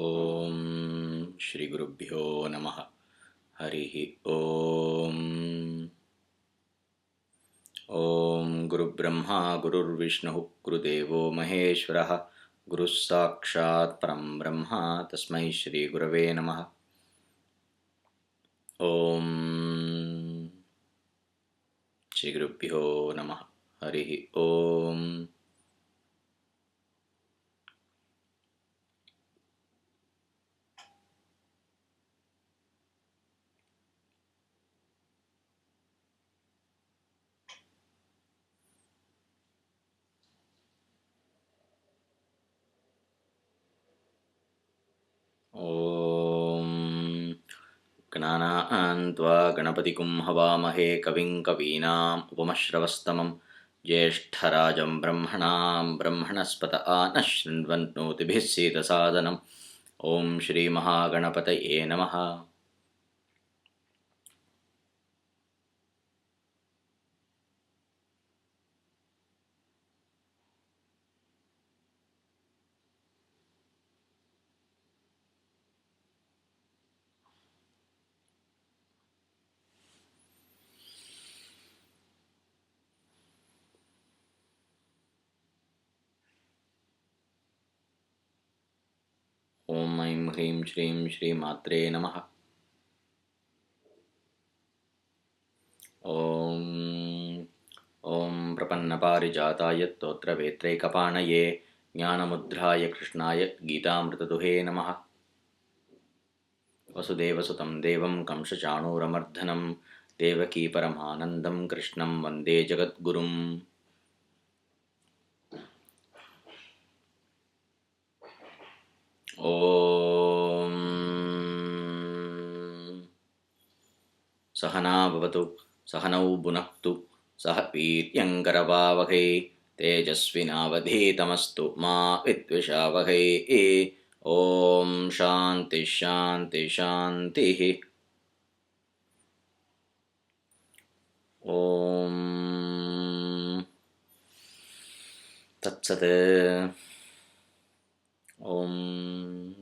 ಓಂ ಶ್ರೀ ಗುರುಭ್ಯೋ ನಮಃ. ಹರಿ ಓಂ. ಓಂ ಗುರುಬ್ರಹ್ಮ ಗುರುರ್ವಿಷ್ಣು ಗುರುದೇವೋ ಮಹೇಶ್ವರಃ. ಗುರುಃ ಸಾಕ್ಷಾತ್ ಪರಂ ಬ್ರಹ್ಮ ತಸ್ಮೈ ಶ್ರೀ ಗುರವೇ ನಮಃ. ಓಂ ಶ್ರೀ ಗುರುಭ್ಯೋ ನಮಃ. ಹರಿ ಓಂ. ಓಂ ಜ್ಞಾನಾನ್ವಾ ಗಣಪತಿಗುಂ ಹವಾಮಹೇ ಕವಿಂ ಕವೀನಾಂ ಉಪಮಶ್ರವಸ್ತಮಂ ಜ್ಯೇಷ್ಠರಾಜಂ ಬ್ರಹ್ಮಣಾಂ ಬ್ರಹ್ಮಣಸ್ಪತ ಆನಃ ಶೃಣ್ವನ್ನೋತಿಭಿಃ ಸೇದಸಾದನಂ. ಓಂ ಶ್ರೀ ಮಹಾಗಣಪತಯೇ ನಮಃ. ಓಂ ಐಂ ಹ್ರೀಂ ಶ್ರೀಂ ಶ್ರೀ ಮಾತ್ರೇ ನಮಃ. ಓಂ ಓಂ ಪ್ರಪನ್ನಪಾರಿಜಾತಾಯ ಸ್ತೋತ್ರವೇತ್ರೈಕಪಾಣಯೇ ಜ್ಞಾನಮುದ್ರಾಯ ಕೃಷ್ಣಾಯ ಗೀತಾಮೃತದುಹೇ ನಮಃ. ವಸುದೇವಸುತಂ ದೇವಂ ಕಂಸಚಾಣೂರಮರ್ದನಂ ದೇವಕೀ ಪರಮಾನಂದಂ ಕೃಷ್ಣಂ ವಂದೇ ಜಗದ್ಗುರುಂ. ಓಂ ಸಹನಾ ಭವತು ಸಹನೌ ಭುನಕ್ತು ಸಹ ವೀರ್ಯಂಕರವಾವಹೈ ತೇಜಸ್ವಿನಾವಧೀತಮಸ್ತು ಮಾ ವಿದ್ವಿಷಾವಹೈ. ಓಂ ಶಾಂತಿ ಶಾಂತಿ ಶಾಂತಿ. ಓಂ ತತ್ಸತ್. ಓಂ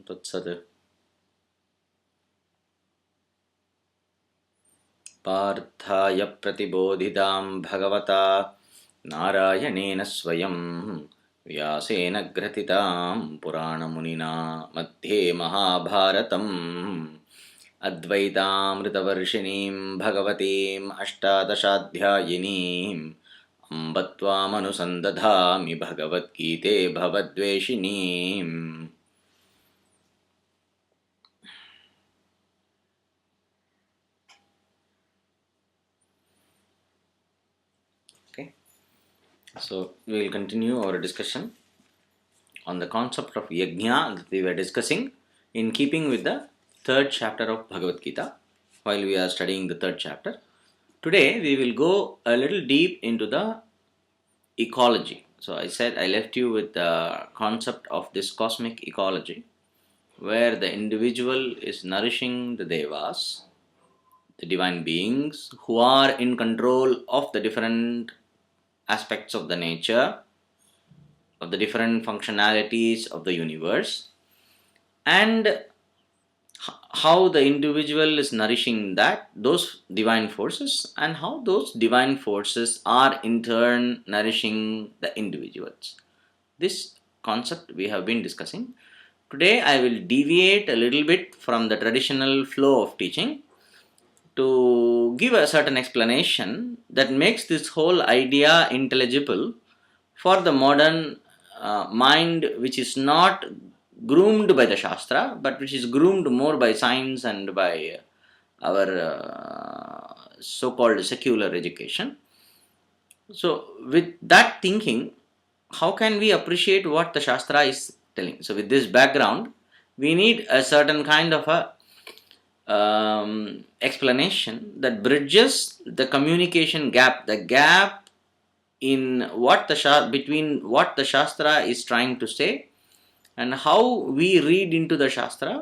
ತತ್ಸತ್. ಪಾರ್ಥಾಯ ಪ್ರತಿಬೋಧಿತಾಂ ಭಗವತಾ ನಾರಾಯಣೇನ ಸ್ವಯಂ ವ್ಯಾಸೇನ ಗ್ರಥಿತಾಂ ಪುರಾಣಮುನಿನಾ ಮಧ್ಯೆ ಮಹಾಭಾರತಂ ಅದ್ವೈತಾಮೃತವರ್ಷಿಣೀಂ ಭಗವತೀಂ ಅಷ್ಟಾದಶಾಧ್ಯಾಯಿನೀಂ ಅಂಬ ತ್ವಾಮನುಸಂದಧಾಮಿ Bhagavad Gita ಭವದ್ವೇಷಿಣೀಂ. So we will continue our discussion on the concept of yajna that we were discussing in keeping with the third chapter of Bhagavad Gita while we are studying the third chapter. Today we will go a little deep into the ecology. So I said I left you with the concept of this cosmic ecology where the individual is nourishing the devas, the divine beings who are in control of the different aspects of the nature, of the different functionalities of the universe, and how the individual is nourishing those divine forces, and how those divine forces are in turn nourishing the individuals. This concept we have been discussing. Today I will deviate a little bit from the traditional flow of teaching to give a certain explanation that makes this whole idea intelligible for the modern mind, which is not groomed by the Shastra, but which is groomed more by science and by our so-called secular education. So, with that thinking, how can we appreciate what the Shastra is telling? So, with this background, we need a certain kind of a explanation that bridges the communication gap, the gap in between what the Shastra is trying to say and how we read into the Shastra,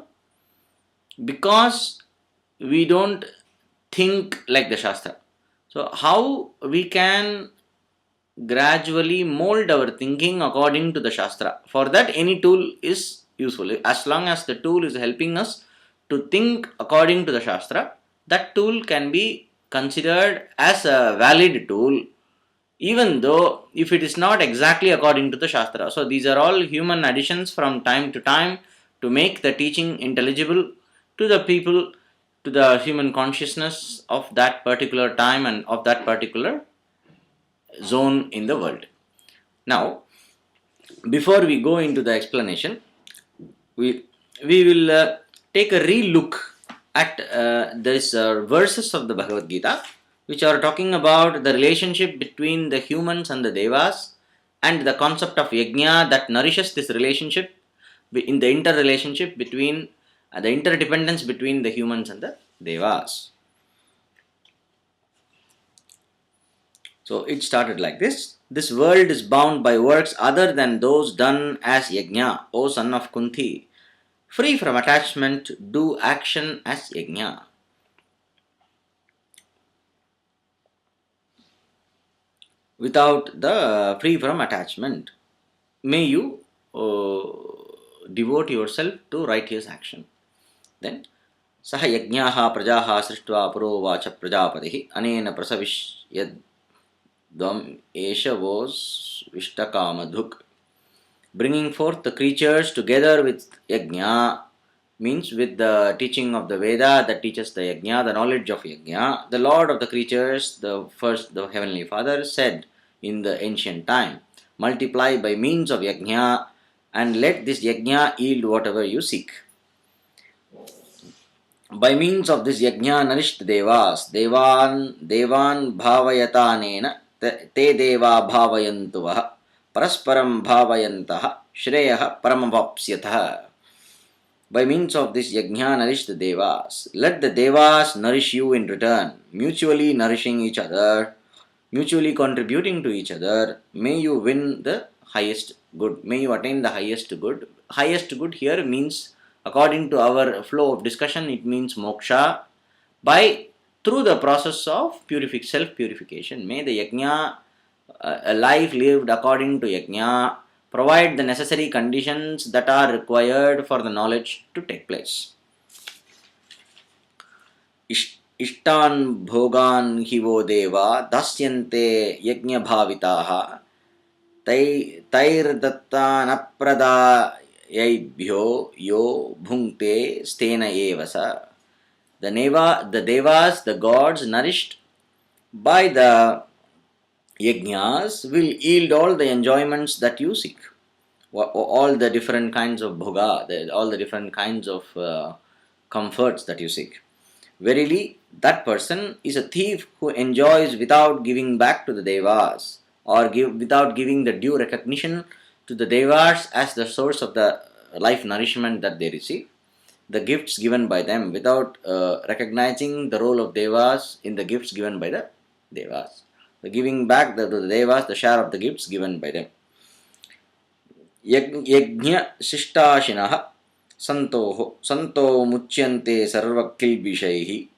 because we don't think like the Shastra. So how we can gradually mold our thinking according to the Shastra. For that, any tool is useful. As long as the tool is helping us to think according to the Shastra, that tool can be considered as a valid tool, even though if it is not exactly according to the Shastra. So these are all human additions from time to time to make the teaching intelligible to the people, to the human consciousness of that particular time and of that particular zone in the world. Now, before we go into the explanation, we will take a re-look at these verses of the Bhagavad Gita, which are talking about the relationship between the humans and the devas, and the concept of yajna that nourishes this relationship, in the interrelationship between the interdependence between the humans and the devas. So it started like this. This world is bound by works other than those done as yajna, O son of Kunti. Free from attachment, do action as yajna. Without the free from attachment, may you devote yourself to righteous action. Then, Saha yajnaha prajaha srishtva puro vacha prajapatihi anena prasavishyad dvam esha vos vishtakamadhuk. Bringing forth the creatures together with yajna means with the teaching of the Veda that teaches the yajna, the knowledge of yajna. The Lord of the creatures, the Heavenly Father, said in the ancient time, multiply by means of yajna and let this yajna yield whatever you seek. By means of this yajna nourished devas, devan bhavayatanena te deva bhavayantuvaha parasparam bhavayantaha shreyaha paramavapsyatah. By means of this yajna nourish the devas. Let the devas nourish you in return, mutually nourishing each other, mutually contributing to each other. May you win the highest good. May you attain the highest good. Highest good here means, according to our flow of discussion, it means moksha through the process of self-purification. May the yajna, a life lived according to yajna, provide the necessary conditions that are required for the knowledge to take place. Ishtan bhogan hivo deva dasyante yajna bhavitaha tairdattanapradayaibhyo yo bhunkte stena evasa. The devas, the gods nourished by the yajnas will yield all the enjoyments that you seek, all the different kinds of bhoga, all the different kinds of comforts that you seek. Verily, that person is a thief who enjoys without giving back to the devas, or without giving the due recognition to the devas as the source of the life nourishment that they receive, the gifts given by them, without recognizing the role of devas in the gifts given by the devas. The giving back to the devas the share of the gifts given by them. Yajna shishtashinaha santo muchyante sarva kilbishaihi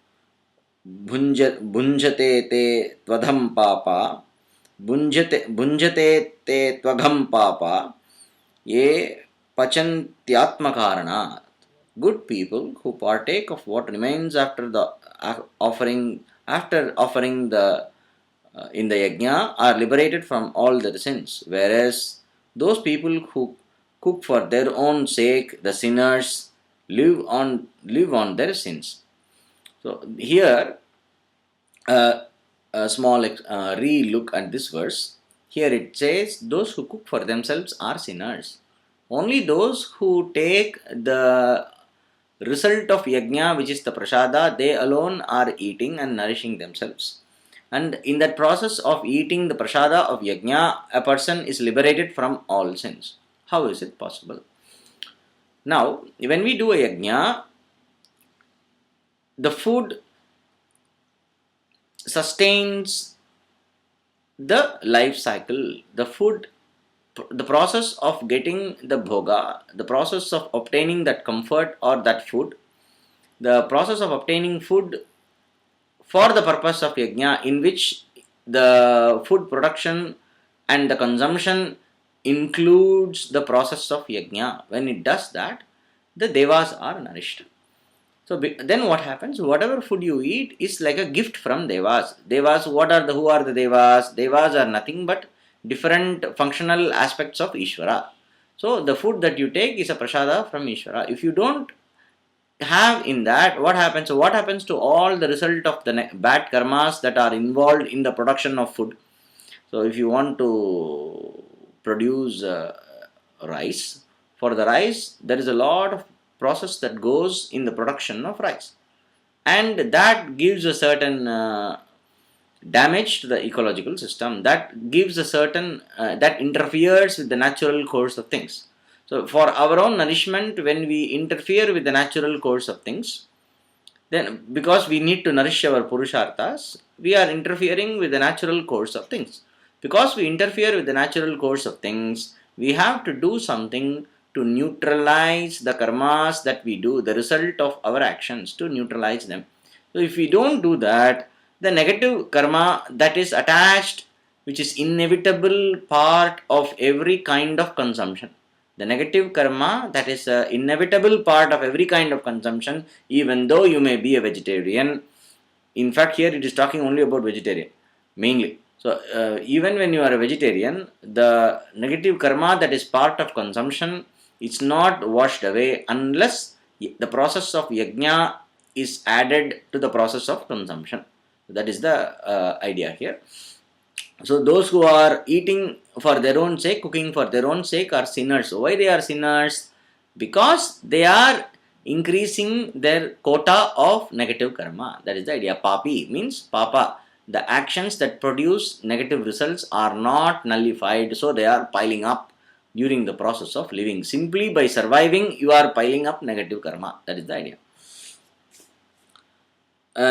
bhunjate te tvadham papa bhunjate te tvagam papa ye pachantyatmakaranat. Good people who partake of what remains after offering the in the yajna are liberated from all their sins, whereas those people who cook for their own sake, the sinners, live on their sins. So here a small re-look at this verse. Here it says, those who cook for themselves are sinners. Only those who take the result of yajna, which is the prasada, they alone are eating and nourishing themselves. And in that process of eating the prasada of yajna, a person is liberated from all sins. How is it possible? Now, when we do a yajna, the food sustains the life cycle. The process of getting the bhoga, the process of obtaining that comfort or that food, the process of obtaining food for the purpose of yajna, in which the food production and the consumption includes the process of yajna. When it does that, the devas are nourished. So then what happens? Whatever food you eat is like a gift from devas. Devas, who are the devas? Devas are nothing but different functional aspects of Ishvara. So the food that you take is a prasada from Ishvara. If you don't have in that, what happens? So what happens to all the result of the bad karmas that are involved in the production of food? So if you want to produce rice, for the rice there is a lot of process that goes in the production of rice, and that gives a certain damage to the ecological system, that gives a certain that interferes with the natural course of things. So for our own nourishment, when we interfere with the natural course of things, then because we need to nourish our purusharthas, we are interfering with the natural course of things. Because we interfere with the natural course of things, we have to do something to neutralize the karmas that we do, the result of our actions, to neutralize them. So if we don't do that, the negative karma that is attached, which is inevitable part of every kind of consumption, the negative karma that is an inevitable part of every kind of consumption, even though you may be a vegetarian. In fact, here it is talking only about vegetarian, mainly. So, even when you are a vegetarian, the negative karma that is part of consumption is not washed away unless the process of yajna is added to the process of consumption. That is the idea here. So those who are eating for their own sake, cooking for their own sake, are sinners. Why they are sinners? Because they are increasing their quota of negative karma. That is the idea. Papi means papa. The actions that produce negative results are not nullified, so they are piling up during the process of living. Simply by surviving, you are piling up negative karma. That is the idea.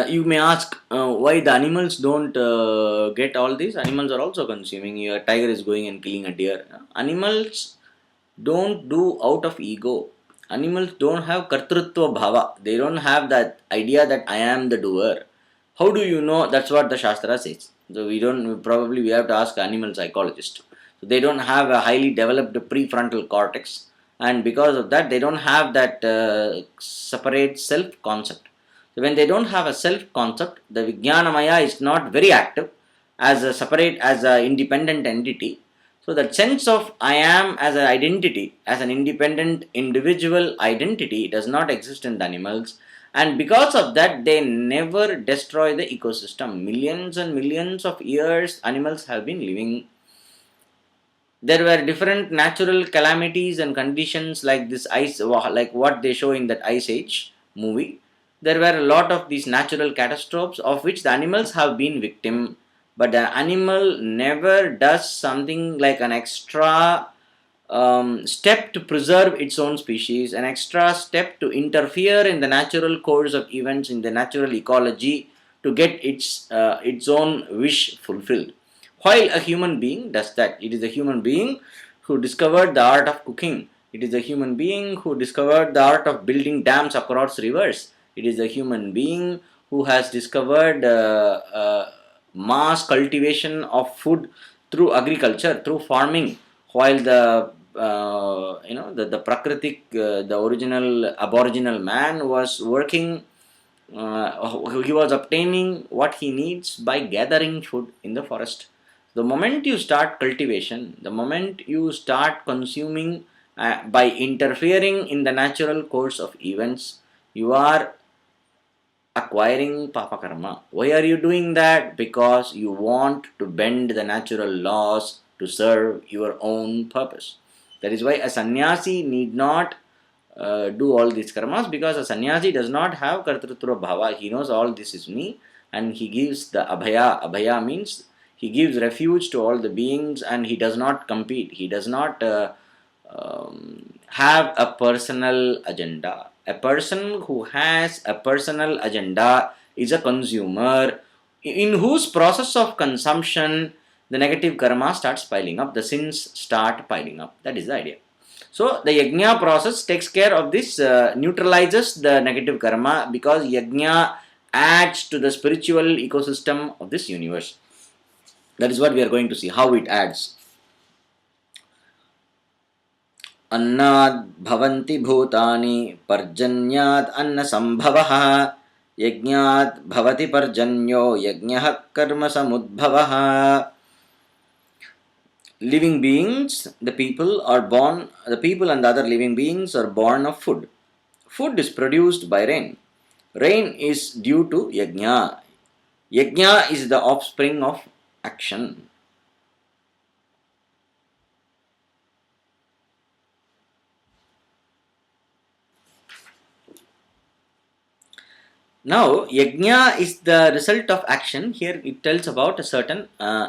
You may ask why the animals don't get all this. Animals are also consuming. A tiger is going and killing a deer. Animals don't do out of ego. Animals don't have kartrutva bhava. They don't have that idea that I am the doer. How do you know? That's what the Shastra says. So we have to ask animal psychologist. So they don't have a highly developed prefrontal cortex, and because of that they don't have that separate self concept. So when they don't have a self concept, the Vijnanamaya is not very active as a separate, as an independent entity. So that sense of I am as an identity, as an independent individual identity, does not exist in the animals, and because of that they never destroy the ecosystem. Millions and millions of years animals have been living. There were different natural calamities and conditions like this ice, like what they show in that Ice Age movie. There were a lot of these natural catastrophes of which the animals have been victim, but the animal never does something like an extra step to preserve its own species, an extra step to interfere in the natural course of events, in the natural ecology, to get its own wish fulfilled. While a human being does that. It is a human being who discovered the art of cooking. It is a human being who discovered the art of building dams across rivers. It is a human being who has discovered mass cultivation of food through agriculture, through farming, while the Prakritik, the original aboriginal man was working. He was obtaining what he needs by gathering food in the forest. The moment you start cultivation, the moment you start consuming by interfering in the natural course of events, you are acquiring papa karma. Why are you doing that? Because you want to bend the natural laws to serve your own purpose. That is why a sannyasi need not do all these karmas, because a sannyasi does not have kartrutva bhava. He knows all this is me, and he gives the abhaya. Abhaya means he gives refuge to all the beings, and he does not compete. He does not have a personal agenda. A person who has a personal agenda is a consumer in whose process of consumption the negative karma starts piling up, the sins start piling up. That is the idea. So the yajna process takes care of this, neutralizes the negative karma, because yajna adds to the spiritual ecosystem of this universe. That is what we are going to see, how it adds. अन्नाद् भवन्ति भूतानि पर्जन्याद् अन्नसम्भवः यज्ञात् भवति पर्जन्यो यज्ञः कर्म समुद्भवः. Living beings, the people and the other living beings are born of food. Food is produced by rain. Rain is due to yajna. Yajna is the offspring of action. Now, yajna is the result of action. Here it tells about a certain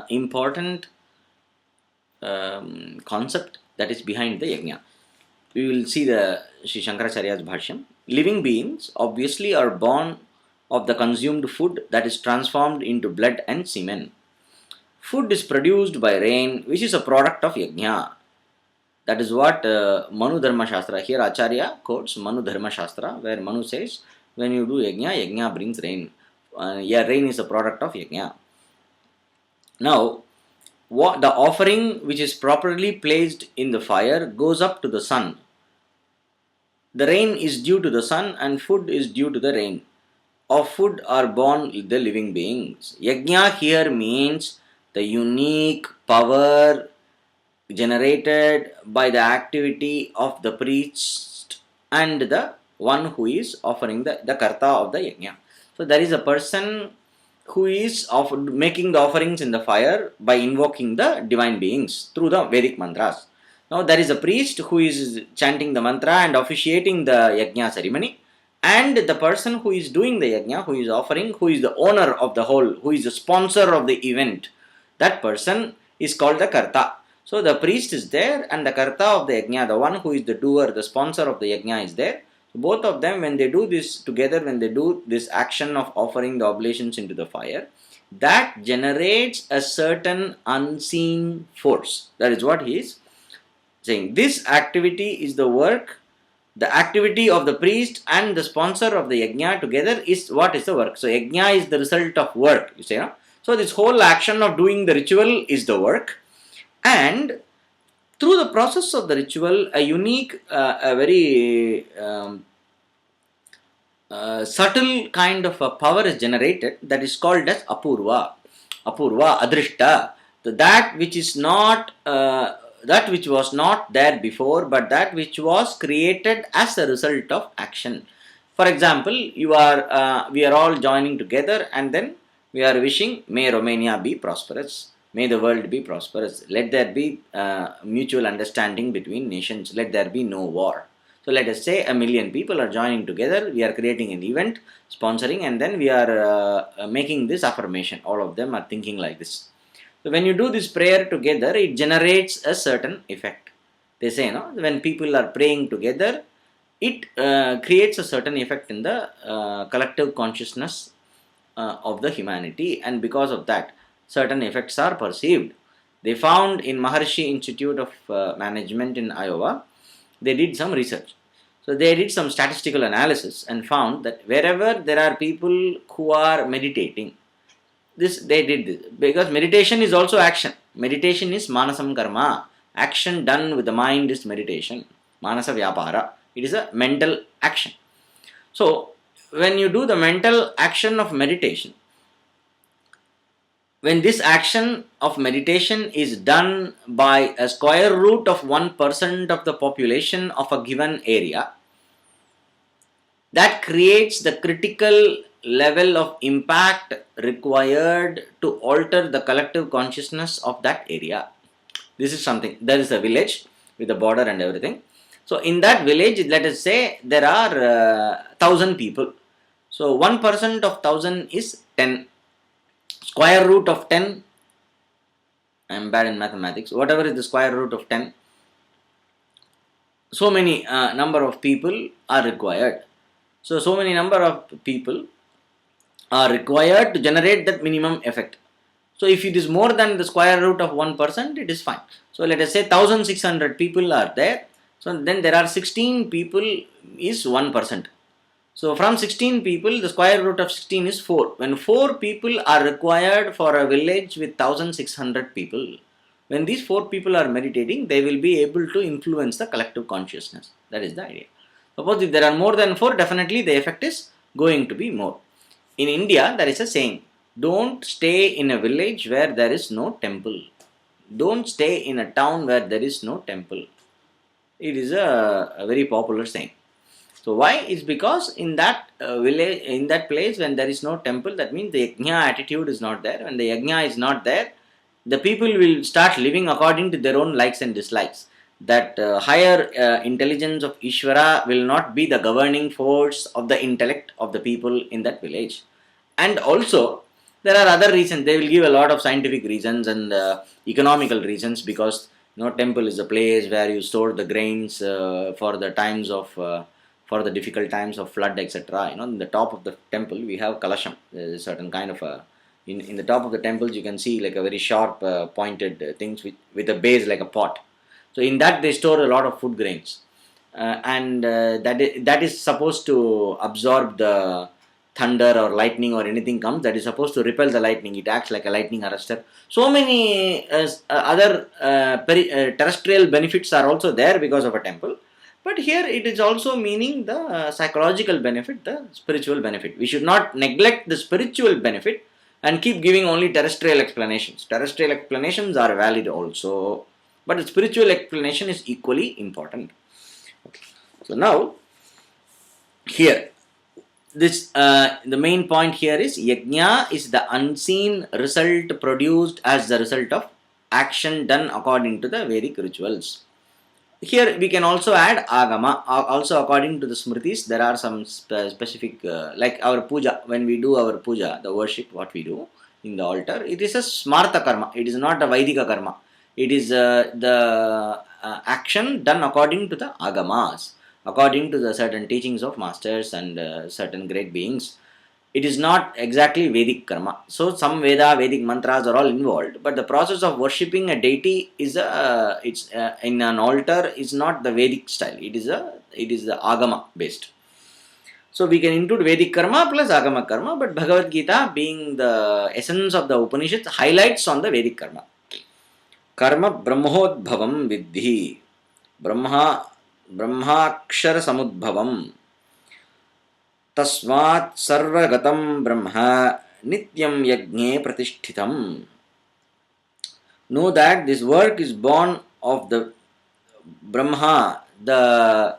important concept that is behind the yajna. We will see the Sri Shankaracharya's bhashyam. Living beings obviously are born of the consumed food that is transformed into blood and semen. Food is produced by rain, which is a product of yajna. That is what Manu Dharma Shastra, here Acharya quotes Manu Dharma Shastra, where Manu says, when you do yajna, yajna brings rain. Rain is a product of yajna. Now, the offering which is properly placed in the fire goes up to the sun. The rain is due to the sun and food is due to the rain. Of food are born the living beings. Yajna here means the unique power generated by the activity of the priest and the one who is offering the karta of the yajna. So there is a person who is making the offerings in the fire by invoking the divine beings through the Vedic mantras. Now there is a priest who is chanting the mantra and officiating the yajna ceremony, and the person who is doing the yajna, who is offering, who is the owner of the whole, who is the sponsor of the event, that person is called the karta. So the priest is there and the karta of the yajna, the one who is the doer, the sponsor of the yajna is there. So both of them, when they do this together, when they do this action of offering the oblations into the fire, that generates a certain unseen force. That is what he is saying. This activity is the work. The activity of the priest and the sponsor of the yajna together is what is the work. So yajna is the result of work, you say, no? So this whole action of doing the ritual is the work, and through the process of the ritual, a unique, a very subtle kind of a power is generated that is called as apurva, adrishta, that which is not that which was not there before, but that which was created as a result of action. For example, we are all joining together and then we are wishing, may Romania be prosperous, may the world be prosperous, let there be mutual understanding between nations, let there be no war. So let us say 1 million people are joining together, we are creating an event, sponsoring, and then we are making this affirmation. All of them are thinking like this. So when you do this prayer together, it generates a certain effect. They say, no, when people are praying together, it creates a certain effect in the collective consciousness of the humanity, and because of that, certain effects are perceived. They found in Maharshi Institute of Management in Iowa, they did some research. So they did some statistical analysis and found that wherever there are people who are meditating, they did this because meditation is also action. Meditation is manasam karma. Action done with the mind is meditation. Manasa vyapara. It is a mental action. So when you do the mental action of meditation, when this action of meditation is done by a square root of 1% of the population of a given area, that creates the critical level of impact required to alter the collective consciousness of that area. This is something. There is a village with a border and everything. So in that village, let us say there are 1,000 people. So 1% of 1,000 is 10. Square root of 10, I am bad in mathematics, whatever is the square root of 10, so many number of people are required. So many number of people are required to generate that minimum effect. So if it is more than the square root of 1%, it is fine. So let us say 1,600 people are there. So then there are 16 people is 1%. So from 16 people, the square root of 16 is 4. When 4 people are required for a village with 1,600 people, When these four people are meditating, they will be able to influence the collective consciousness. That is the idea. Suppose if there are more than four, definitely the effect is going to be more. In India, there is a saying, don't stay in a village where there is no temple. Don't stay in a town where there is no temple. It is a very popular saying. So why? Is because in that village, in that place, when there is no temple, that means the yajna attitude is not there. When the yajna is not there, the people will start living according to their own likes and dislikes. That higher intelligence of Ishvara will not be the governing force of the intellect of the people in that village. And also, there are other reasons. They will give a lot of scientific reasons and economical reasons, because temple is a place where you store the grains for the times of for the difficult times of flood, etc. In the top of the temple we have kalasham. There is a certain kind of a in the top of the temples you can see like a very sharp pointed things with a base like a pot. So in that they store a lot of food grains, and that is supposed to absorb the thunder or lightning or anything comes, that is supposed to repel the lightning. It acts like a lightning arrestor. So many other terrestrial benefits are also there because of a temple. But here it is also meaning the psychological benefit, the spiritual benefit. We should not neglect the spiritual benefit and keep giving only terrestrial explanations. Terrestrial explanations are valid also, but the spiritual explanation is equally important. Okay. So now, here, the main point here is yajna is the unseen result produced as the result of action done according to the Vedic rituals. Here we can also add agama. Also according to the smritis, there are some specific, like our puja. When we do our puja, the worship, what we do in the altar, it is a smarta karma. It is not a Vaidika karma. It is the action done according to the agamas, according to the certain teachings of masters and certain great beings. It is not exactly Vedic karma. So some Vedic mantras are all involved, but the process of worshipping a deity is in an altar is not the Vedic style. It is the agama based. So we can include Vedic karma plus agama karma, but Bhagavad Gita, being the essence of the Upanishads, highlights on the Vedic karma. Karma brahmodbhavam vidhi, brahmakshara samudbhavam, tasmat sarvagatam brahma nityam yajne pratishthitam. Know that this work is born of the Brahma, the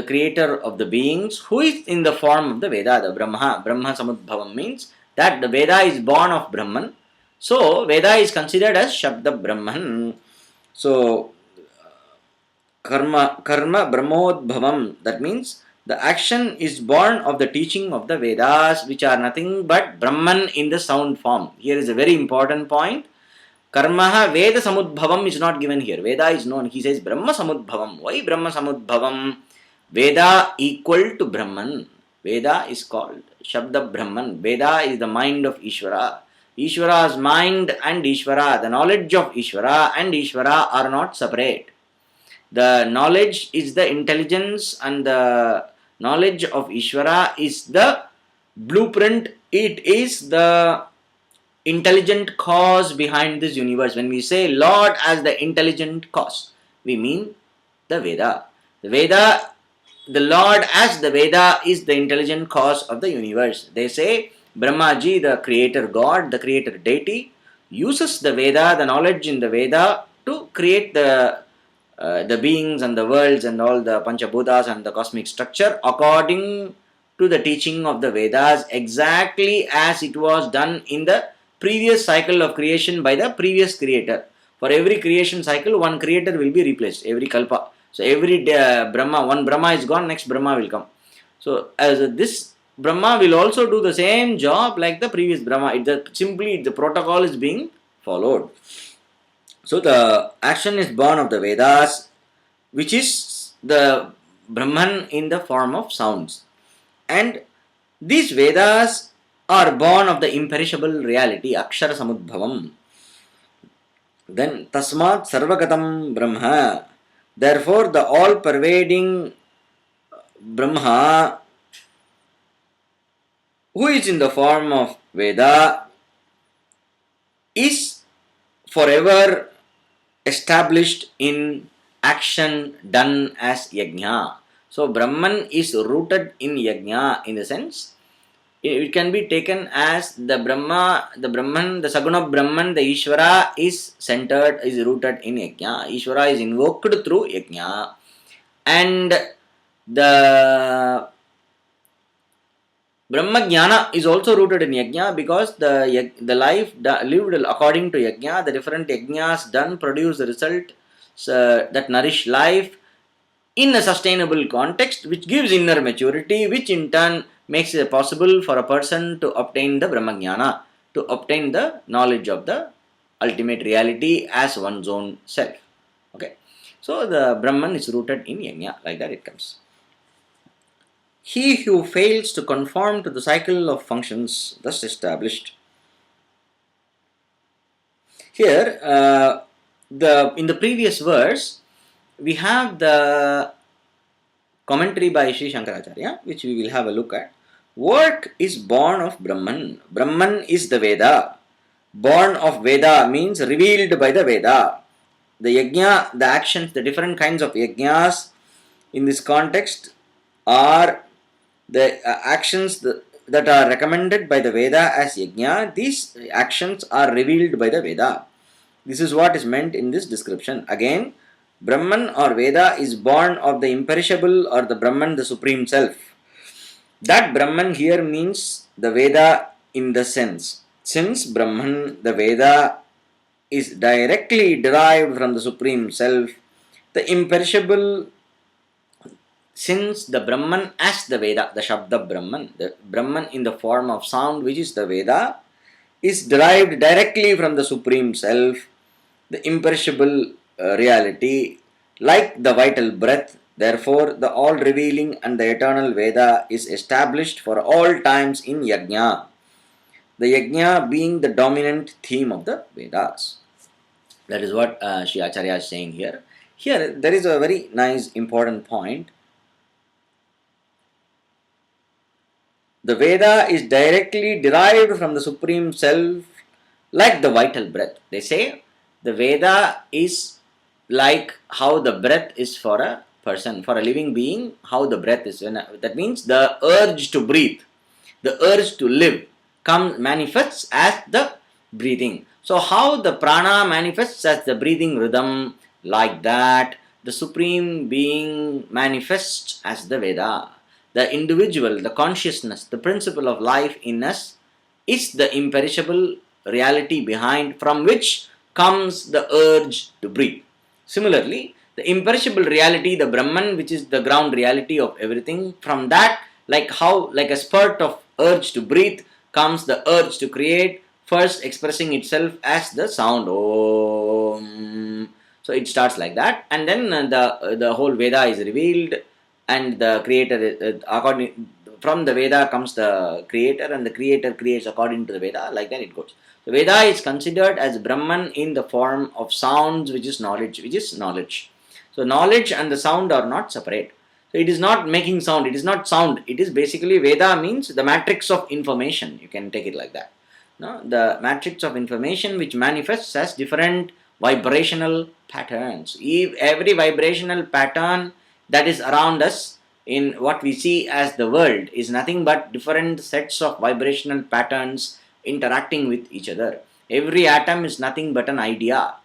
creator of the beings, who is in the form of the Veda, the Brahma. Brahma samudbhavam means that the Veda is born of Brahman. So Veda is considered as Shabda Brahman. So karma brahmodbhavam, that means the action is born of the teaching of the Vedas, which are nothing but Brahman in the sound form. Here is a very important point. Karma Veda samudbhavam is not given here. Veda is known. He says Brahma samudbhavam. Why Brahma samudbhavam? Veda equal to Brahman. Veda is called Shabda Brahman. Veda is the mind of Ishvara. Ishvara's mind and Ishvara, the knowledge of Ishvara and Ishvara are not separate. The knowledge is the intelligence, and the knowledge of Ishvara is the blueprint. It is the intelligent cause behind this universe. When we say Lord as the intelligent cause, we mean the Veda. The Lord as the Veda is the intelligent cause of the universe. They say Brahmaji, the creator God, the creator deity, uses the Veda, the knowledge in the Veda, to create the beings and the worlds and all the Panchabhutas and the cosmic structure according to the teaching of the Vedas, exactly as it was done in the previous cycle of creation by the previous creator. For every creation cycle, one creator will be replaced, every kalpa. So every one Brahma is gone, next Brahma will come. So as this Brahma will also do the same job like the previous Brahma. Simply the protocol is being followed. So the action is born of the Vedas, which is the Brahman in the form of sounds. And these Vedas are born of the imperishable reality, Akshara Samudbhavam. Then Tasmat Sarvagatam Brahma. Therefore, the all-pervading Brahma, who is in the form of Veda, is forever established in action done as yajna. So Brahman is rooted in yajna in the sense it can be taken as the Brahma, the Brahman, the Saguna Brahman, the Ishvara is centered, is rooted in yajna. Ishvara is invoked through yajna, and the Brahma Jnana is also rooted in yajna because the life lived according to yajna, the different yajnas done produce the result that nourish life in a sustainable context, which gives inner maturity, which in turn makes it possible for a person to obtain the Brahma Jnana, to obtain the knowledge of the ultimate reality as one's own self. Okay, so the Brahman is rooted in yajna, like that it comes. He who fails to conform to the cycle of functions thus established. Here, in the previous verse, we have the commentary by Sri Shankaracharia, which we will have a look at. Work is born of Brahman. Brahman is the Veda. Born of Veda means revealed by the Veda. The yajna, the actions, the different kinds of yajnas in this context are the actions that are recommended by the Veda as yajna. These actions are revealed by the Veda. This is what is meant in this description. Again, Brahman or Veda is born of the imperishable or the Brahman, the Supreme Self. That Brahman here means the Veda in the sense. Since Brahman, the Veda, is directly derived from the Supreme Self, the imperishable, since the Brahman as the Veda, the Shabda Brahman, the Brahman in the form of sound, which is the Veda, is derived directly from the Supreme Self, the imperishable reality, like the vital breath. Therefore, the all-revealing and the eternal Veda is established for all times in Yajna, the Yajna being the dominant theme of the Vedas. That is what Sri Acharya is saying here. Here, there is a very nice important point. The Veda is directly derived from the Supreme Self like the vital breath. They say the Veda is like how the breath is for a person, for a living being, how the breath is. That means the urge to breathe, the urge to live manifests as the breathing. So how the prana manifests as the breathing rhythm, like that the Supreme Being manifests as the Veda. The individual, the consciousness, the principle of life in us is the imperishable reality behind, from which comes the urge to breathe. Similarly, the imperishable reality, the Brahman, which is the ground reality of everything, from that, like a spurt of urge to breathe, comes the urge to create, first expressing itself as the sound Om. So it starts like that, and then the whole Veda is revealed, and the creator, according from the Veda comes the creator, and the creator creates according to the Veda, like that it goes. The Veda is considered as Brahman in the form of sounds, which is knowledge. So knowledge and the sound are not separate. So it is not making sound, it is not sound, it is basically, Veda means the matrix of information, you can take it like that. No? The matrix of information which manifests as different vibrational patterns. Every vibrational pattern that is around us in what we see as the world is nothing but different sets of vibrational patterns interacting with each other. Every atom is nothing but an idea.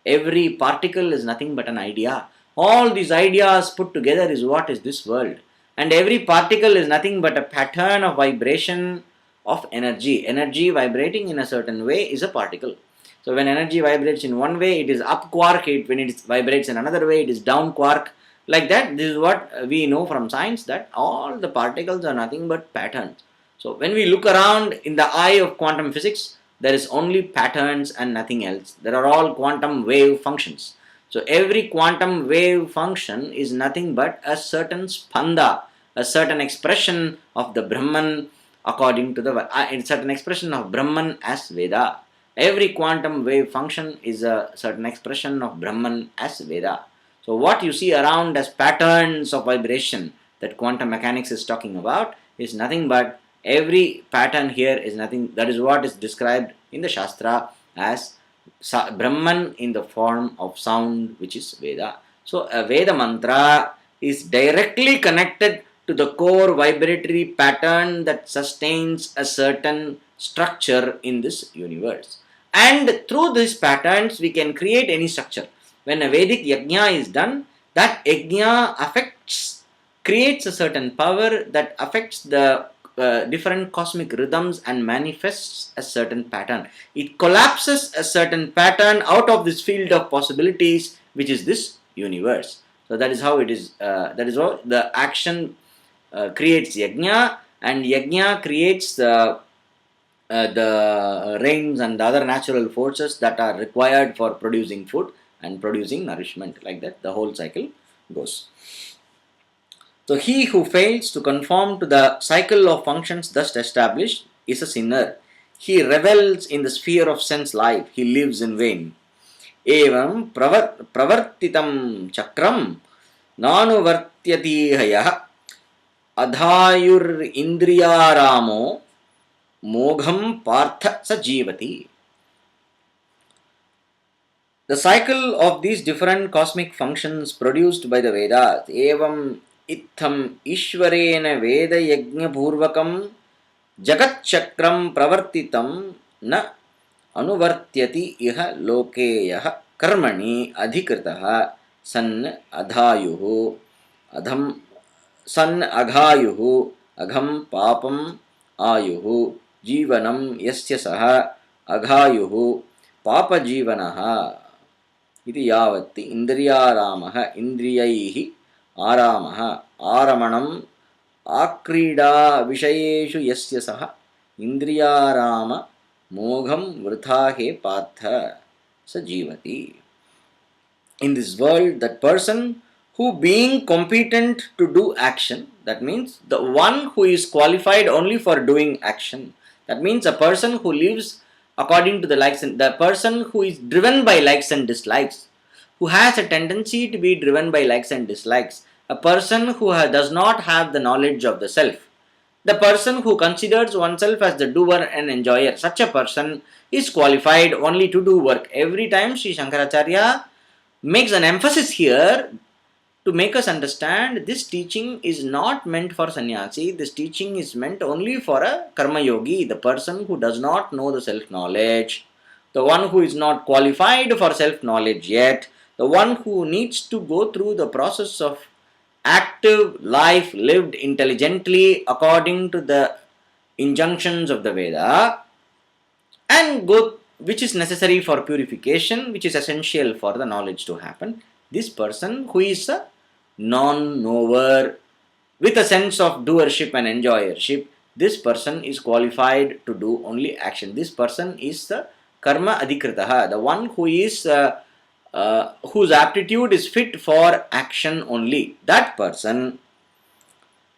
Every particle is nothing but an idea. All these ideas put together is what is this world. And every particle is nothing but a pattern of vibration of energy. Energy vibrating in a certain way is a particle. So when energy vibrates in one way, it is up quark. When it vibrates in another way, it is down quark. Like that, this is what we know from science, that all the particles are nothing but patterns. So when we look around in the eye of quantum physics, there is only patterns and nothing else. There are all quantum wave functions. So every quantum wave function is nothing but a certain spanda, a certain expression of the Brahman according to a certain expression of Brahman as Veda. Every quantum wave function is a certain expression of Brahman as Veda. So what you see around as patterns of vibration that quantum mechanics is talking about is nothing but, every pattern here is nothing, that is what is described in the Shastra as Brahman in the form of sound, which is Veda. So a Veda mantra is directly connected to the core vibratory pattern that sustains a certain structure in this universe. And through these patterns, we can create any structure. When a Vedic yajna is done, that yajna creates a certain power that affects the different cosmic rhythms and manifests a certain pattern. It collapses a certain pattern out of this field of possibilities, which is this universe. So that is how it is. That is how the action creates yajna, and yajna creates the rains and the other natural forces that are required for producing food and producing nourishment. Like that, the whole cycle goes. So he who fails to conform to the cycle of functions thus established is a sinner. He revels in the sphere of sense life. He lives in vain. Evam pravartitam chakram nanuvartyati hayah adhayur indriyaramo mogham partha sajivati. The cycle of these different cosmic functions produced by the Vedas, evam इत्थम ईश्वरेण वेद यज्ञ पूर्वकम जगत चक्रम प्रवर्तितम न अनुवर्त्यति इह लोके यः कर्मणि अधिकृतः सन् अधायुः अधम सन् अघायुः अघम पापम आयुः जीवनम यस्य सः अघायुः पापजीवनः इति यावत् इन्द्रियारामः इन्द्रियैः आरामः आरमणम् आक्रीडा विषयेषु यस्य सः इन्द्रियाराम मोघं वृथा हे पार्थ स जीवति. In this world, that person who being competent to do action, that means the one who is qualified only for doing action, that means a person who lives according to the likes and the person who is driven by likes and dislikes, who has a tendency to be driven by likes and dislikes, a person who does not have the knowledge of the self, the person who considers oneself as the doer and enjoyer, such a person is qualified only to do work. Every time Sri Shankaracharya makes an emphasis here to make us understand this teaching is not meant for sannyasi, this teaching is meant only for a karma yogi, the person who does not know the self-knowledge, the one who is not qualified for self-knowledge yet, the one who needs to go through the process of active life lived intelligently according to the injunctions of the Veda and go, which is necessary for purification, which is essential for the knowledge to happen. This person who is a non-knower with a sense of doership and enjoyership, this person is qualified to do only action. This person is the karma adhikritaha, the one who is whose aptitude is fit for action only. That person,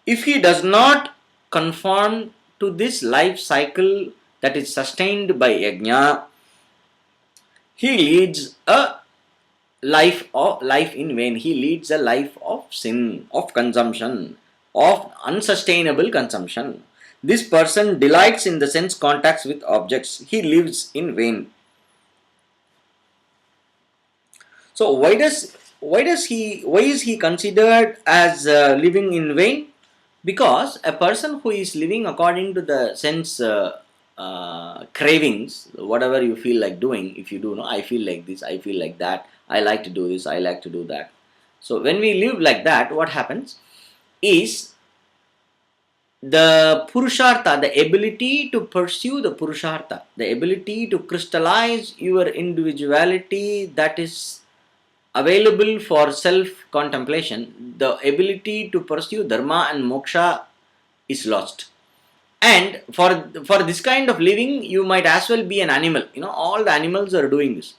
if he does not conform to this life cycle that is sustained by yajna, he leads a life in vain. He leads a life of sin, of consumption, of unsustainable consumption. This person delights in the sense contacts with objects. He lives in vain. So why is he considered as living in vain? Because a person who is living according to the sense cravings, whatever you feel like doing, if you do, no, I feel like this, I feel like that, I like to do this, I like to do that. So when we live like that, what happens is the purushartha, the ability to pursue the purushartha, the ability to crystallize your individuality that is available for self-contemplation, the ability to pursue dharma and moksha is lost. And for this kind of living, you might as well be an animal. You know, all the animals are doing this.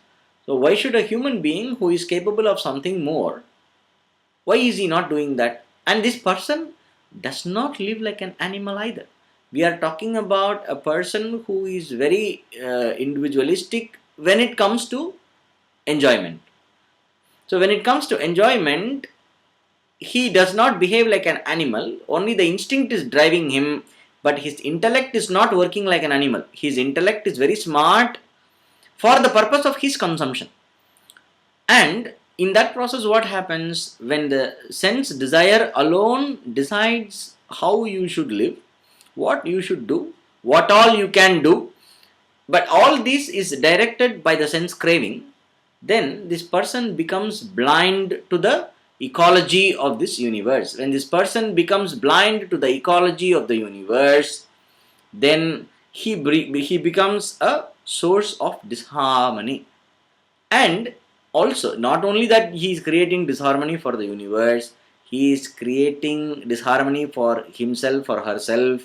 So why should a human being who is capable of something more, why is he not doing that? And this person does not live like an animal either. We are talking about a person who is very individualistic when it comes to enjoyment. So when it comes to enjoyment, he does not behave like an animal, only the instinct is driving him, but his intellect is not working like an animal. His intellect is very smart, for the purpose of his consumption. And in that process, what happens when the sense desire alone decides how you should live, what you should do, what all you can do, but all this is directed by the sense craving, then this person becomes blind to the ecology of this universe. When this person becomes blind to the ecology of the universe, then he becomes a source of disharmony. And also, not only that he is creating disharmony for the universe, he is creating disharmony for himself or herself.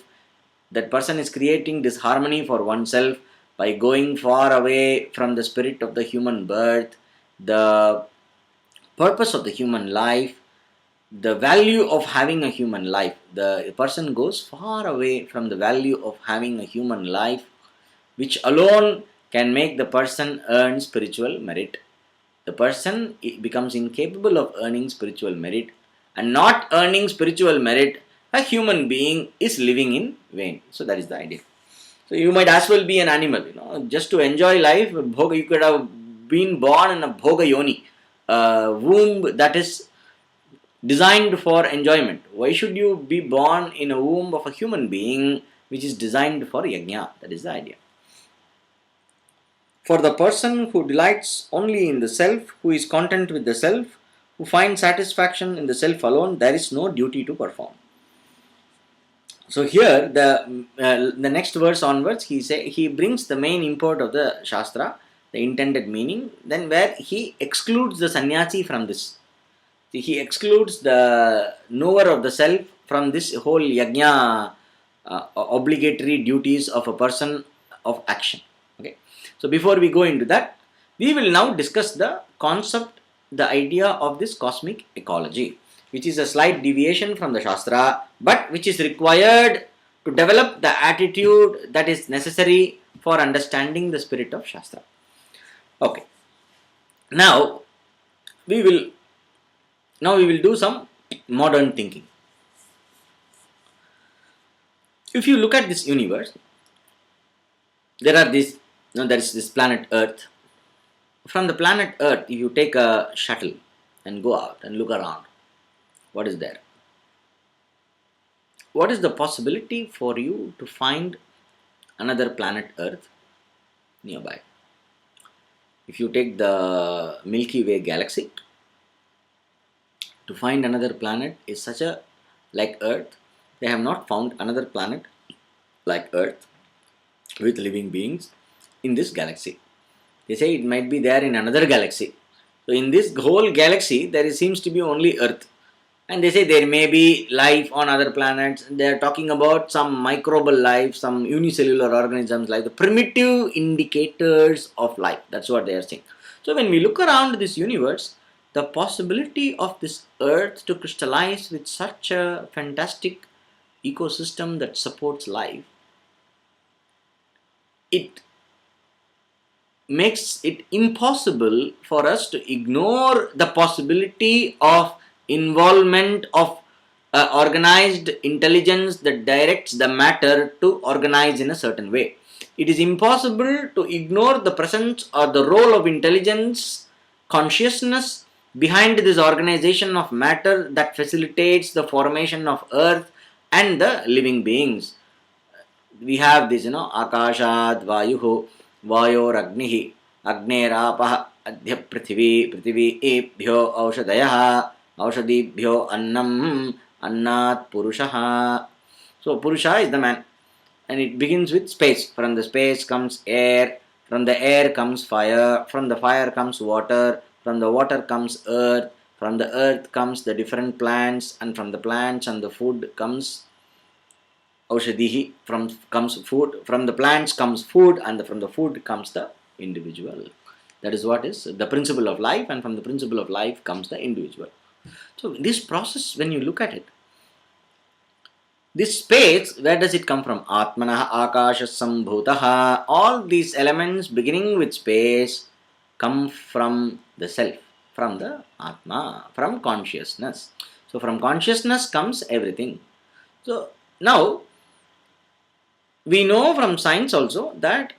That person is creating disharmony for oneself by going far away from the spirit of the human birth, the purpose of the human life, the value of having a human life. The person goes far away from the value of having a human life, which alone can make the person earn spiritual merit. The person becomes incapable of earning spiritual merit, and not earning spiritual merit, a human being is living in vain. So that is the idea. So you might as well be an animal, just to enjoy life. You could have been born in a bhoga yoni, womb that is designed for enjoyment. Why should you be born in a womb of a human being which is designed for yajna? That is the idea. For the person who delights only in the self, who is content with the self, who finds satisfaction in the self alone, there is no duty to perform. So here, the next verse onwards, he brings the main import of the Shastra, the intended meaning, then where he excludes the sannyasi from this. He excludes the knower of the self from this whole yajna, obligatory duties of a person of action. Okay. So before we go into that, we will now discuss the concept, the idea of this cosmic ecology, which is a slight deviation from the Shastra, but which is required to develop the attitude that is necessary for understanding the spirit of Shastra. Okay. Now we will do some modern thinking. If you look at this universe, there is this planet Earth. From the planet Earth, if you take a shuttle and go out and look around, what is there? What is the possibility for you to find another planet Earth nearby? If you take the Milky Way galaxy, to find another planet is such a like Earth. They have not found another planet like Earth with living beings in this galaxy. They say it might be there in another galaxy. So in this whole galaxy, there seems to be only Earth. And they say there may be life on other planets. They are talking about some microbial life, some unicellular organisms, like the primitive indicators of life. That's what they are saying. So when we look around this universe, the possibility of this Earth to crystallize with such a fantastic ecosystem that supports life, it makes it impossible for us to ignore the possibility of involvement of organized intelligence that directs the matter to organize in a certain way. It is impossible to ignore the presence or the role of intelligence, consciousness behind this organization of matter that facilitates the formation of Earth and the living beings. We have this, Akashad Vayuhu, Vayoragnihi, Agnerapah, Adhya Prithvi, Prithvi Ebhyo Aushadayaha, Aushadibhyo Annam, Annat Purushaha. So Purusha is the man, and it begins with space. From the space comes air, from the air comes fire, from the fire comes water, from the water comes earth, from the earth comes the different plants, and from the plants and the food comes Aushadihi, comes food, from the plants comes food, and from the food comes the individual. That is what is the principle of life, and from the principle of life comes the individual. So this process, when you look at it, this space, where does it come from? Atmanah Akasha Sambhutaha. All these elements beginning with space come from the self, from the Atma, from consciousness. So from consciousness comes everything. So now we know from science also that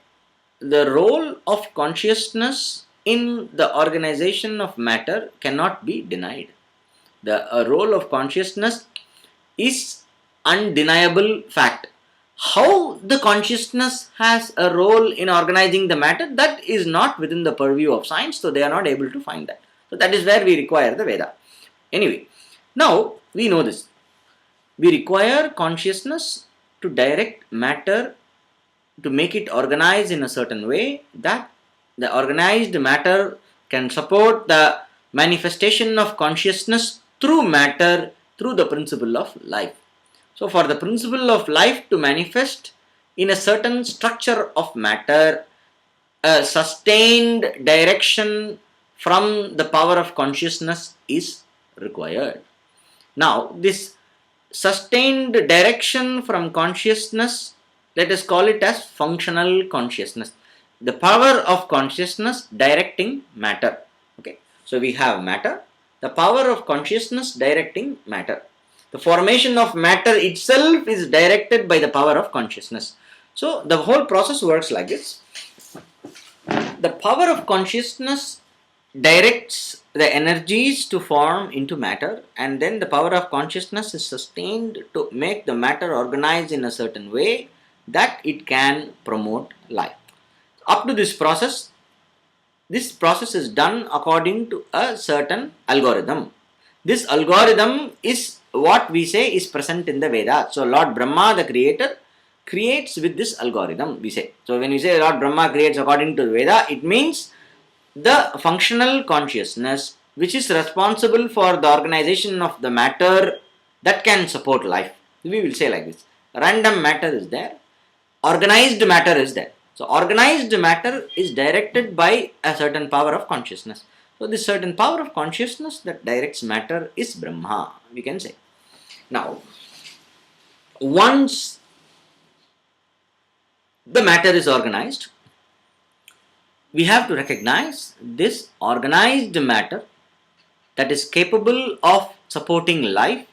the role of consciousness in the organization of matter cannot be denied. The role of consciousness is undeniable fact. How the consciousness has a role in organizing the matter, that is not within the purview of science, so they are not able to find that. So that is where we require the Veda. Anyway, now we know this. We require consciousness to direct matter, to make it organized in a certain way that the organized matter can support the manifestation of consciousness through matter, through the principle of life. So, for the principle of life to manifest in a certain structure of matter, a sustained direction from the power of consciousness is required. Now, this sustained direction from consciousness, let us call it as functional consciousness. The power of consciousness directing matter. Okay, so we have matter, the power of consciousness directing matter. The formation of matter itself is directed by the power of consciousness. So the whole process works like this. The power of consciousness directs the energies to form into matter, and then the power of consciousness is sustained to make the matter organized in a certain way that it can promote life. Up to this process is done according to a certain algorithm. This algorithm is what we say is present in the Vedas. So Lord Brahma, the creator, creates with this algorithm, we say. So when we say Lord Brahma creates according to the Veda, it means the functional consciousness which is responsible for the organization of the matter that can support life. We will say like this. Random matter is there, organized matter is there. So organized matter is directed by a certain power of consciousness. So this certain power of consciousness that directs matter is Brahma, we can say. Now, once the matter is organized, we have to recognize this organized matter that is capable of supporting life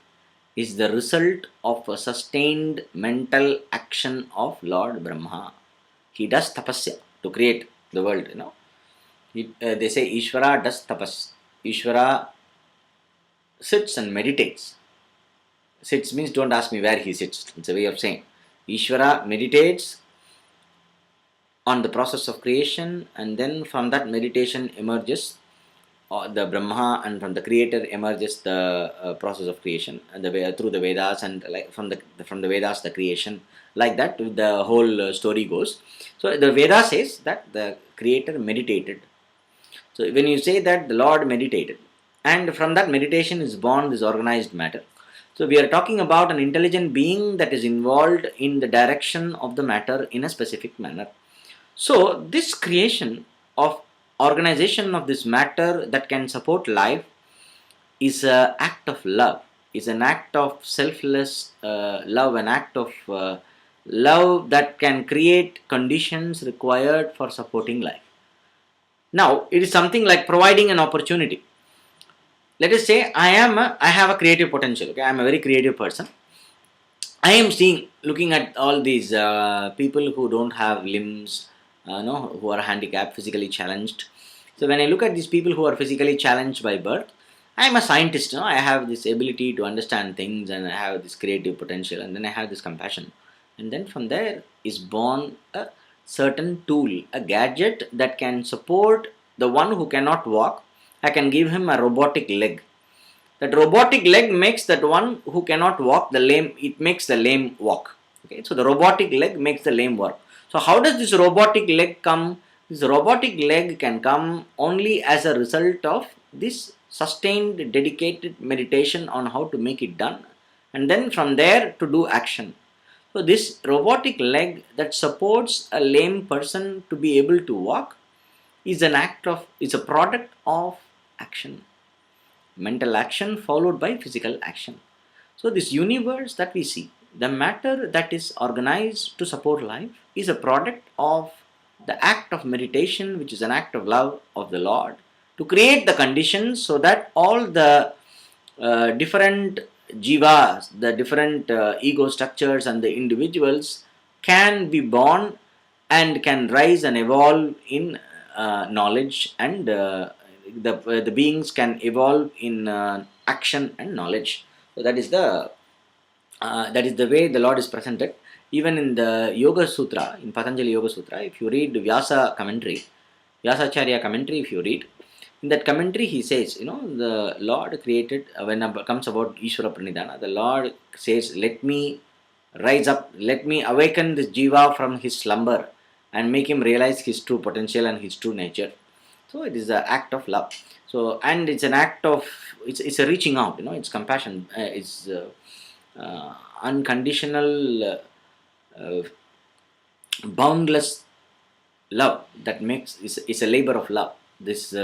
is the result of a sustained mental action of Lord Brahma. He does tapasya to create the world, they say Ishvara does tapas. Ishvara sits and meditates. Sits means don't ask me where he sits. It's a way of saying. Ishvara meditates on the process of creation, and then from that meditation emerges the Brahma, and from the creator emerges the process of creation, and through the Vedas, and like from the Vedas the creation, like that the whole story goes. So the Veda says that the creator meditated. So when you say that the Lord meditated, and from that meditation is born this organized matter. So we are talking about an intelligent being that is involved in the direction of the matter in a specific manner. So this creation of organization of this matter that can support life is an act of love, is an act of selfless love, an act of love that can create conditions required for supporting life. Now, it is something like providing an opportunity. Let us say I have a creative potential. Okay, I am a very creative person. I am looking at all these people who don't have limbs, who are handicapped, physically challenged. So when I look at these people who are physically challenged by birth, I am a scientist. I have this ability to understand things, and I have this creative potential, and then I have this compassion, and then from there is born a certain tool, a gadget that can support the one who cannot walk. I can give him a robotic leg. That robotic leg makes that one who cannot walk, it makes the lame walk. Okay, so the robotic leg makes the lame walk. So how does this robotic leg come? This robotic leg can come only as a result of this sustained, dedicated meditation on how to make it done, and then from there to do action. So this robotic leg that supports a lame person to be able to walk is a product of action. Mental action followed by physical action. So this universe that we see, the matter that is organized to support life, is a product of the act of meditation, which is an act of love of the Lord, to create the conditions so that all the different jivas, the different ego structures and the individuals can be born and can rise and evolve in knowledge, and the beings can evolve in action and knowledge. So that is the way the Lord is presented. Even in the Yoga Sutra, in Patanjali Yoga Sutra, if you read Vyasacharya commentary, if you read, in that commentary he says, the Lord created, when it comes about Ishvara Pranidhana, the Lord says, let me rise up, let me awaken this jiva from his slumber and make him realize his true potential and his true nature. So it is an act of love. So, and it's an act of, it's a reaching out, it's compassion, it's unconditional, boundless love that makes, is a labor of love. This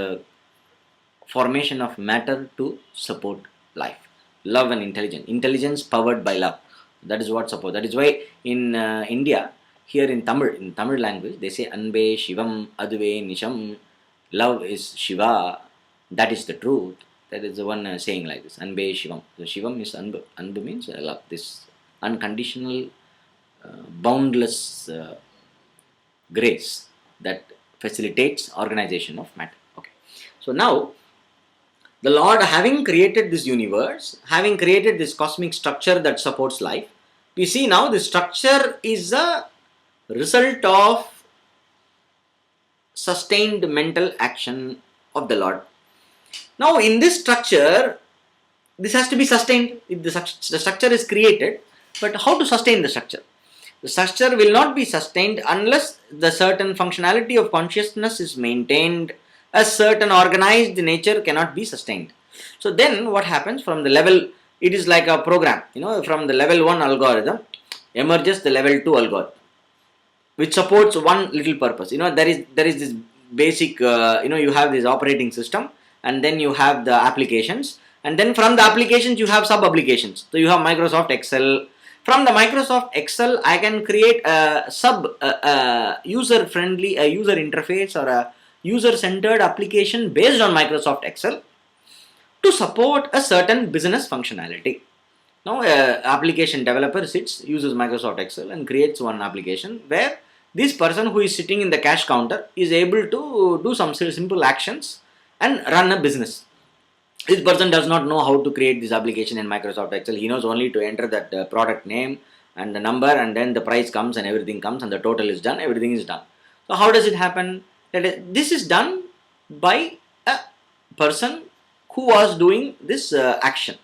formation of matter to support life. Love and intelligence powered by love. That is what support. That is why in India, here in Tamil language, they say Anbe Shivam Aduve Nisham. Love is Shiva. That is the truth. That is the one saying like this. Anbe Shivam. So Shivam is Anbu. Anbu means love. This unconditional, boundless grace that facilitates organization of matter. Okay. So now, the Lord, having created this universe, having created this cosmic structure that supports life, we see now the structure is a result of sustained mental action of the Lord. Now, in this structure, this has to be sustained. If the structure is created, but how to sustain the structure? The structure will not be sustained unless the certain functionality of consciousness is maintained. A certain organized nature cannot be sustained. So then what happens from the level, it is like a program, from the level 1 algorithm emerges the level 2 algorithm, which supports one little purpose. There is this basic, you have this operating system, and then you have the applications, and then from the applications you have sub applications. So you have Microsoft Excel. From the Microsoft Excel, I can create a user friendly, a user interface or a user centered application based on Microsoft Excel to support a certain business functionality. Now, an application developer uses Microsoft Excel and creates one application where this person who is sitting in the cash counter is able to do some simple actions and run a business. This person does not know how to create this application in Microsoft Excel. He knows only to enter that product name and the number, and then the price comes and everything comes and the total is done, everything is done. So how does it happen? This is done by a person who was doing this action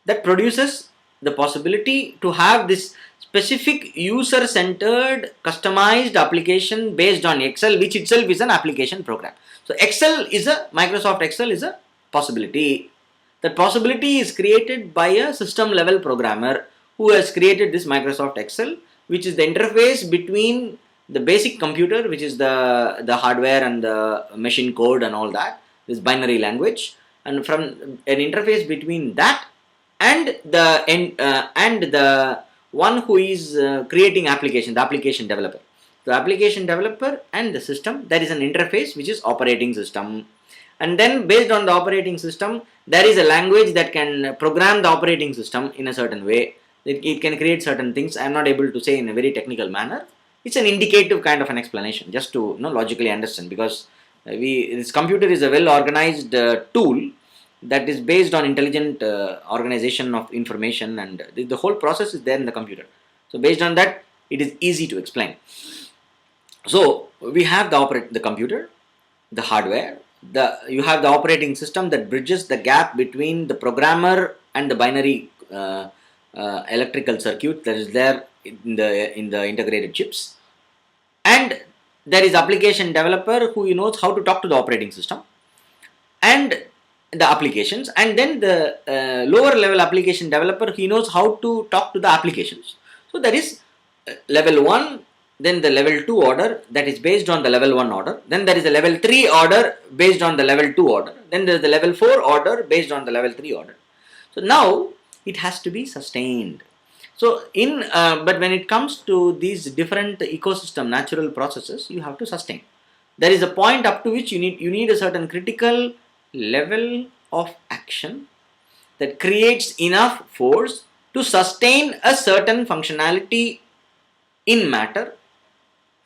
that produces the possibility to have this specific user-centered customized application based on Excel, which itself is an application program. So Microsoft Excel is a possibility. That possibility is created by a system level programmer who has created this Microsoft Excel, which is the interface between the basic computer, which is the hardware and the machine code and all that, this binary language, and from an interface between that and the one who is creating application, the application developer. The application developer and the system, there is an interface which is operating system. And then based on the operating system, there is a language that can program the operating system in a certain way. It can create certain things. I am not able to say in a very technical manner. It's an indicative kind of an explanation, just to logically understand, because this computer is a well organized tool that is based on intelligent organization of information, and the whole process is there in the computer. So based on that, it is easy to explain. So we have the computer, the hardware, you have the operating system that bridges the gap between the programmer and the binary electrical circuit that is there in the integrated chips. And there is application developer who knows how to talk to the operating system and the applications, and then the lower level application developer, he knows how to talk to the applications. So there is level 1, then the level 2 order that is based on the level 1 order, then there is a level 3 order based on the level 2 order, then there is the level 4 order based on the level 3 order. So now it has to be sustained. So but when it comes to these different ecosystem natural processes, you have to sustain. There is a point up to which you need a certain critical level of action that creates enough force to sustain a certain functionality in matter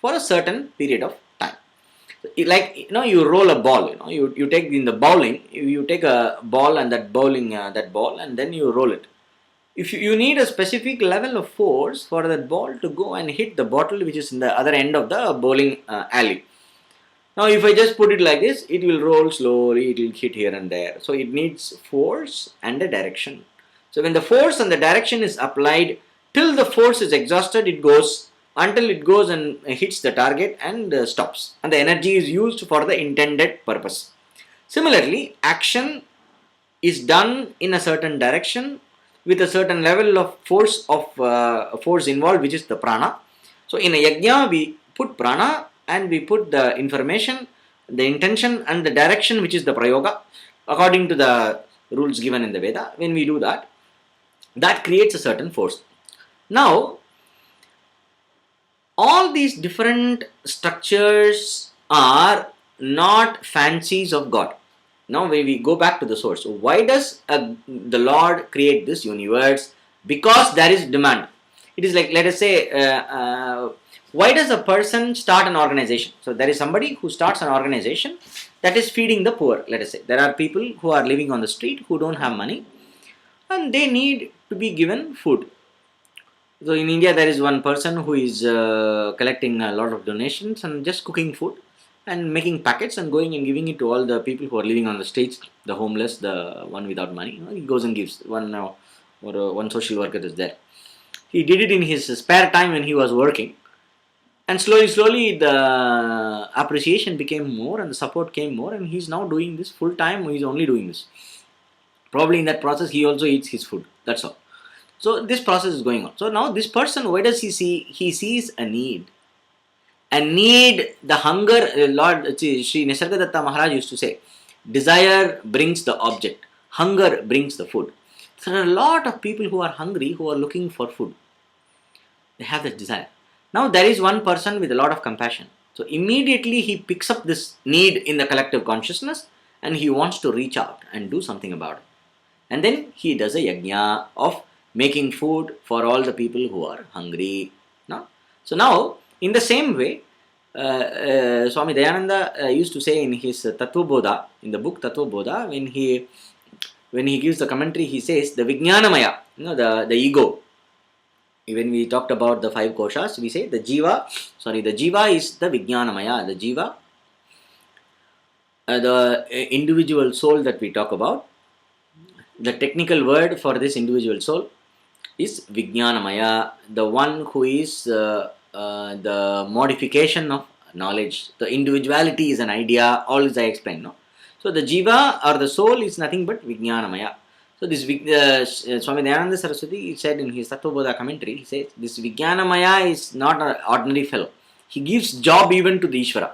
for a certain period of time. Like, you roll a ball, you take in the bowling, you take a ball and that ball, and then you roll it. If you need a specific level of force for that ball to go and hit the bottle which is in the other end of the bowling alley. Now if I just put it like this, it will roll slowly, it will hit here and there. So it needs force and a direction. So when the force and the direction is applied, till the force is exhausted, it goes until it goes and hits the target and stops. And the energy is used for the intended purpose. Similarly, action is done in a certain direction with a certain level of force involved, which is the prana. So in a yajna, we put prana and we put the information, the intention and the direction, which is the prayoga, according to the rules given in the Veda. When we do that, that creates a certain force. Now, all these different structures are not fancies of God. Now when we go back to the source, why does the Lord create this universe? Because there is demand. It is like, let us say, why does a person start an organization? So there is somebody who starts an organization that is feeding the poor. Let us say there are people who are living on the street who don't have money and they need to be given food. So in India there is one person who is collecting a lot of donations and just cooking food and making packets and going and giving it to all the people who are living on the streets, the homeless, the one without money. He goes and gives. One social worker is there. He did it in his spare time when he was working, and slowly the appreciation became more and the support came more, and he's now doing this full time. He's only doing this. Probably in that process he also eats his food. That's all. So this process is going on. So now this person, why does he see? He sees a need. And need, the hunger, Lord Sri Nisargadatta Maharaj used to say, desire brings the object, hunger brings the food. So there are a lot of people who are hungry, who are looking for food. They have that desire. Now there is one person with a lot of compassion. So immediately he picks up this need in the collective consciousness and he wants to reach out and do something about it. And then he does a yajna of making food for all the people who are hungry. No? So now, in the same way, Swami Dayananda used to say in his Tattva Bodha, in the book Tattva Bodha, when he gives the commentary, he says the Vijnanamaya, the ego. When we talked about the 5 koshas, we say the jiva is the Vijnanamaya, the jiva, the individual soul that we talk about. The technical word for this individual soul is Vijnanamaya, the one who is the modification of knowledge. The individuality is an idea, all this I explained. No? So the jiva or the soul is nothing but Vijnanamaya. So this Swami Dayananda Saraswati said in his Tattva Bodha commentary, he says this Vijnanamaya is not an ordinary fellow. He gives job even to the Ishvara.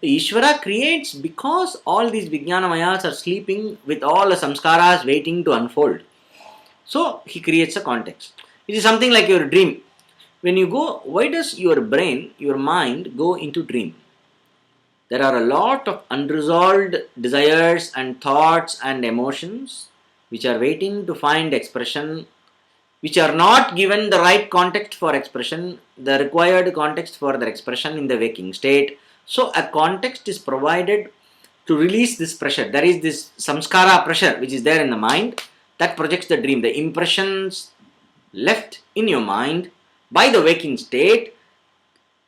The Ishvara creates because all these Vijnanamayas are sleeping with all the samskaras waiting to unfold. So he creates a context. It is something like your dream. When you go, why does your brain, your mind go into dream? There are a lot of unresolved desires and thoughts and emotions which are waiting to find expression, which are not given the right context for expression, the required context for their expression in the waking state. So a context is provided to release this pressure. There is this samskara pressure which is there in the mind that projects the dream. The impressions left in your mind by the waking state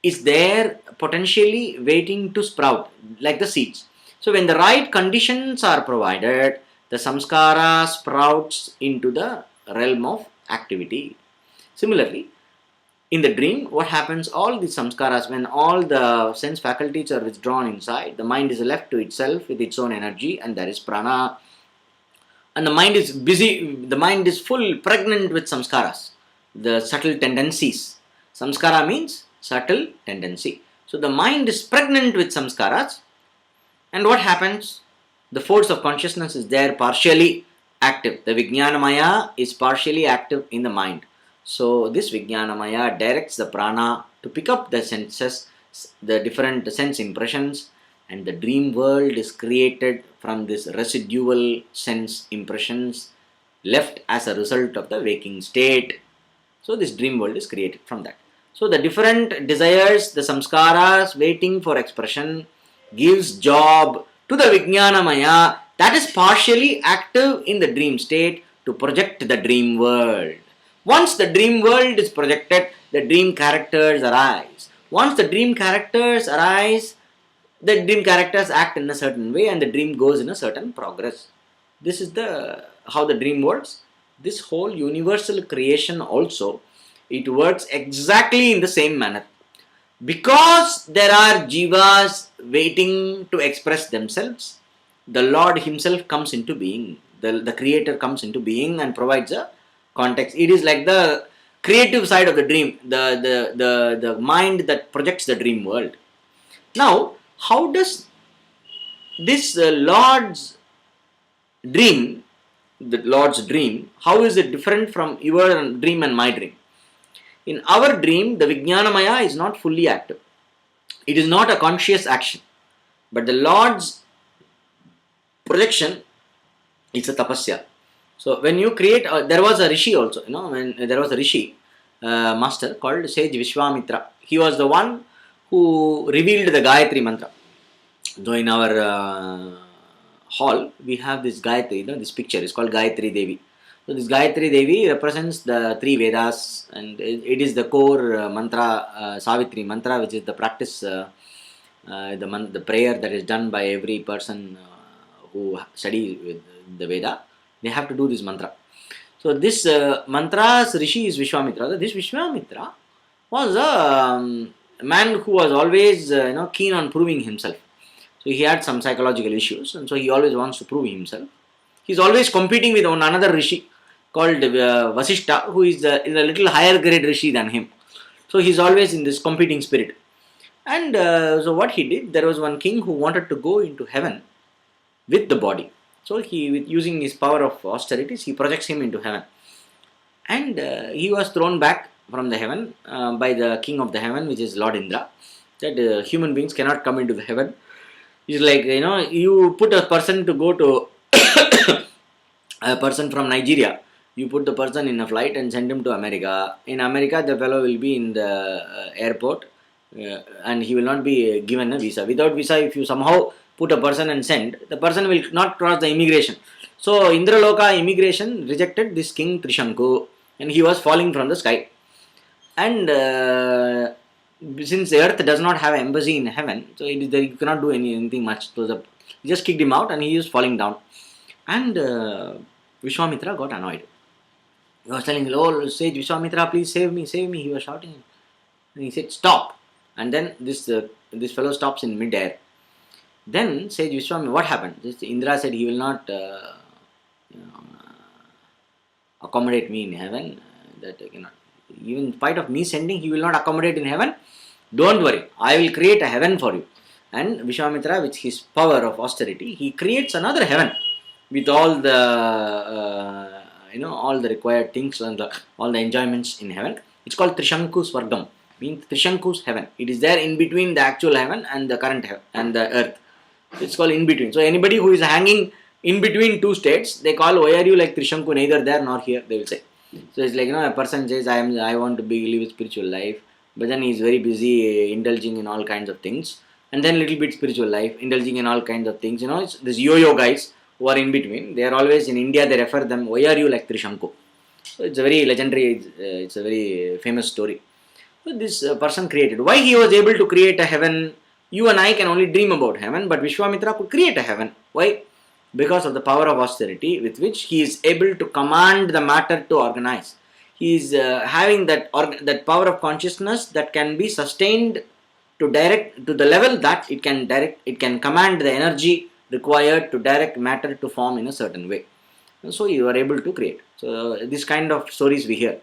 is there potentially waiting to sprout like the seeds. So when the right conditions are provided, the samskara sprouts into the realm of activity. Similarly, in the dream, what happens? All the samskaras, when all the sense faculties are withdrawn inside, the mind is left to itself with its own energy, and there is prana. And the mind is busy, the mind is full, pregnant with samskaras, the subtle tendencies. Samskara means subtle tendency. So the mind is pregnant with samskaras, and what happens? The force of consciousness is there partially active. The Vijnanamaya is partially active in the mind. So this Vijnanamaya directs the prana to pick up the senses, the different sense impressions, and the dream world is created from this residual sense impressions left as a result of the waking state. So this dream world is created from that. So the different desires, the samskaras waiting for expression, gives job to the Vijnanamaya that is partially active in the dream state to project the dream world. Once the dream world is projected, the dream characters arise. Once the dream characters arise, the dream characters act in a certain way and the dream goes in a certain progress. This is the how the dream works. This whole universal creation also, it works exactly in the same manner. Because there are jivas waiting to express themselves, the Lord Himself comes into being. The Creator comes into being and provides a context. It is like the creative side of the dream, the mind that projects the dream world. Now, how does this Lord's dream, how is it different from your dream and my dream? In our dream, the Vijnanamaya is not fully active. It is not a conscious action. But the Lord's projection, it's a tapasya. So when you create, there was a rishi also, when there was a rishi master called Sage Vishwamitra. He was the one who revealed the Gayatri mantra. Though in our hall, we have this Gayatri, this picture is called Gayatri Devi. So this Gayatri Devi represents the three Vedas and it is the core mantra, Savitri mantra, which is the practice, the prayer that is done by every person who study with the Veda. They have to do this mantra. So this mantra's rishi is Vishwamitra. This Vishwamitra was a man who was always keen on proving himself. So he had some psychological issues and so he always wants to prove himself. He's always competing with another rishi called Vasishta, who is a little higher grade rishi than him. So he's always in this competing spirit. And so what he did, there was one king who wanted to go into heaven with the body. So he, with using his power of austerities, he projects him into heaven. And he was thrown back from the heaven by the king of the heaven, which is Lord Indra, that human beings cannot come into the heaven. It's like, you put a person to go to a person from Nigeria. You put the person in a flight and send him to America. In America, the fellow will be in the airport and he will not be given a visa. Without visa, if you somehow put a person and send, the person will not cross the immigration. So, Indraloka immigration rejected this king Trishanku and he was falling from the sky. And since the earth does not have an embassy in heaven, so you cannot do anything much. So, he just kicked him out and he was falling down. And Vishwamitra got annoyed. He was telling, "Oh, Sage Vishwamitra, please save me, save me." He was shouting. And he said, "Stop." And then this fellow stops in mid-air. Then Sage Vishwamitra, what happened? Indra said he will not accommodate me in heaven. That cannot. Even in spite of me sending, he will not accommodate in heaven. Don't worry, I will create a heaven for you. And Vishwamitra, with his power of austerity, he creates another heaven with all the all the required things and all the enjoyments in heaven. It's called Trishanku Swargam, means Trishanku's heaven. It is there in between the actual heaven and the current heaven and the earth. It's called in between. So anybody who is hanging in between two states, they call, "Why are you like Trishanku, neither there nor here?" They will say. So it's like, a person says, I want to live a spiritual life, but then he is very busy indulging in all kinds of things, and then little bit spiritual life, indulging in all kinds of things. It's this yo-yo guys who are in between. They are always in India. They refer them, "Why are you like Trishanku?" So it's a very legendary. It's a very famous story. So this person created. Why he was able to create a heaven? You and I can only dream about heaven, but Vishwamitra could create a heaven. Why? Because of the power of austerity with which he is able to command the matter to organize. He is having that power of consciousness that can be sustained to direct to the level that it can command the energy required to direct matter to form in a certain way. And so you are able to create. So this kind of stories we hear.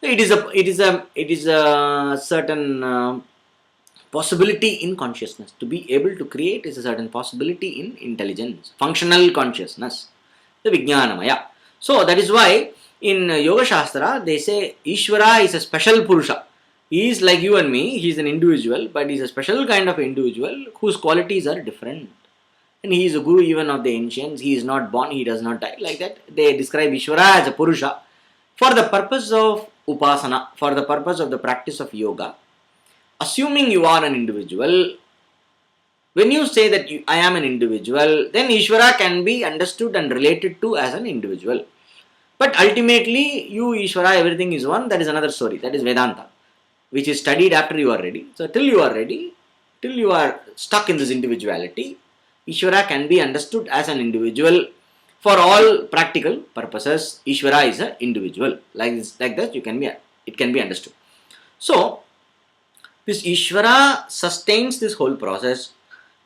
It is a certain possibility in consciousness. To be able to create is a certain possibility in intelligence, functional consciousness, the Vijnanamaya. So that is why in Yoga Shastra they say Ishvara is a special Purusha. He is like you and me, he is an individual, but he is a special kind of individual whose qualities are different. And he is a guru even of the ancients. He is not born, he does not die. Like that, they describe Ishvara as a Purusha for the purpose of upasana, for the purpose of the practice of yoga, assuming you are an individual, when you say that I am an individual, then Ishvara can be understood and related to as an individual. But ultimately, you, Ishvara, everything is one. That is another story. That is Vedanta, which is studied after you are ready. So, till you are ready, till you are stuck in this individuality, Ishvara can be understood as an individual. For all practical purposes, Ishvara is an individual. Like that, it can be understood. So, this Ishvara sustains this whole process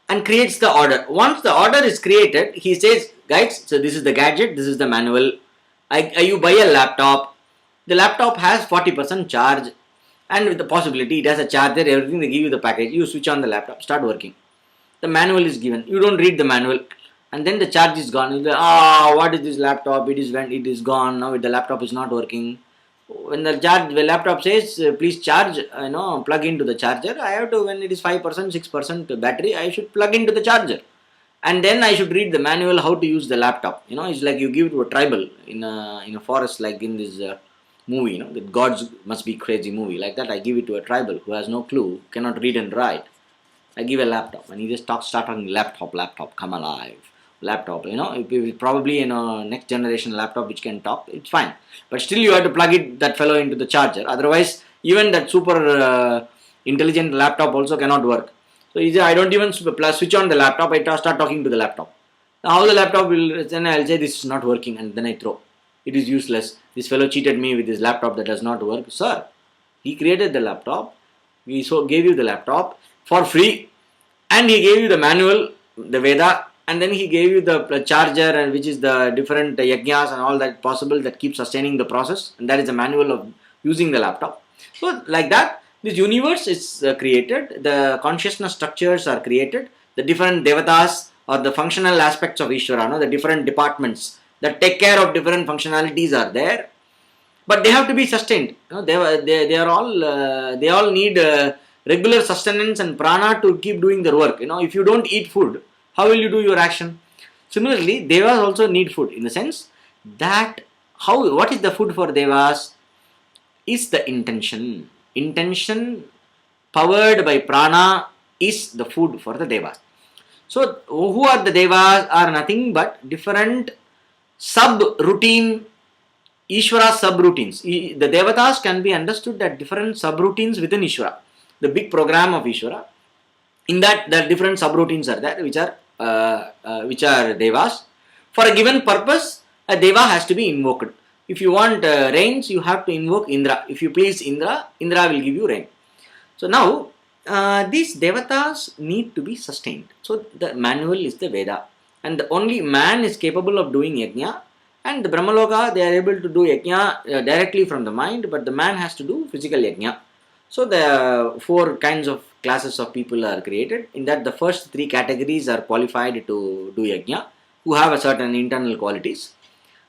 and creates the order. Once the order is created, he says, guys, so this is the gadget, this is the manual. You buy a laptop, the laptop has 40% charge, and with the possibility it has a charger, everything, they give you the package, you switch on the laptop, start working. The manual is given, you don't read the manual, and then the charge is gone. You say, what is this laptop? It is gone, now the laptop is not working. When the laptop says, please charge, plug into the charger, I have to, when it is 5%, 6% battery, I should plug into the charger. And then I should read the manual how to use the laptop. It's like you give it to a tribal in a forest, like in this movie, the gods must be crazy movie. Like that, I give it to a tribal who has no clue, cannot read and write. I give a laptop and he just start talking, laptop, come alive. Laptop, if probably next generation laptop which can talk, it's fine. But still you have to plug that fellow into the charger. Otherwise, even that super intelligent laptop also cannot work. So he said, I don't even switch on the laptop, I start talking to the laptop. Now how the laptop will, then I'll say this is not working and then I throw. It is useless. This fellow cheated me with his laptop that does not work. Sir, he created the laptop, he gave you the laptop for free, and he gave you the manual, the Veda, and then he gave you the charger, and which is the different yajnas and all that possible that keep sustaining the process, and that is the manual of using the laptop. So like that, this universe is created, the consciousness structures are created, the different devatas or the functional aspects of Ishvara, the different departments that take care of different functionalities are there, but they have to be sustained. They all need regular sustenance and prana to keep doing their work. If you don't eat food, how will you do your action? Similarly, devas also need food, in the sense that what is the food for devas is the intention. Intention powered by prana is the food for the devas. So, who are the devas? Are nothing but different sub-routine, Ishvara sub-routines. The devatas can be understood as different sub-routines within Ishvara, the big program of Ishvara. In that, the different sub-routines are there, which are devas. For a given purpose, a deva has to be invoked. If you want rains, you have to invoke Indra. If you please Indra, Indra will give you rain. So now, these devatas need to be sustained. So the manual is the Veda. And only man is capable of doing yajna. And the Brahmaloka, they are able to do yajna directly from the mind, but the man has to do physical yajna. So the 4 kinds of classes of people are created. In that, the first 3 categories are qualified to do yajna, who have a certain internal qualities.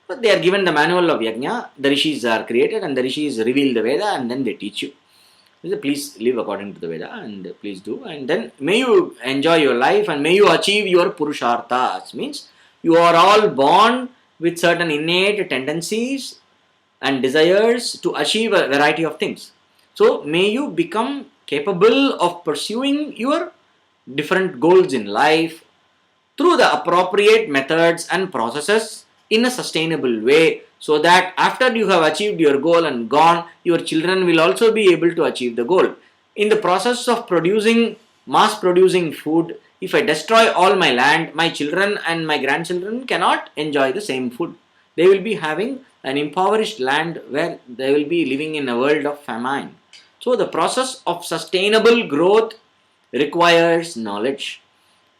But they are given the manual of yajna, the rishis are created, and the rishis reveal the Veda, and then they teach you. Please live according to the Veda, and please do, and then may you enjoy your life, and may you achieve your purusharthas. Means you are all born with certain innate tendencies and desires to achieve a variety of things. So may you become capable of pursuing your different goals in life through the appropriate methods and processes in a sustainable way, so that after you have achieved your goal and gone, your children will also be able to achieve the goal. In the process of mass producing food, if I destroy all my land, my children and my grandchildren cannot enjoy the same food. They will be having an impoverished land where they will be living in a world of famine. So the process of sustainable growth requires knowledge.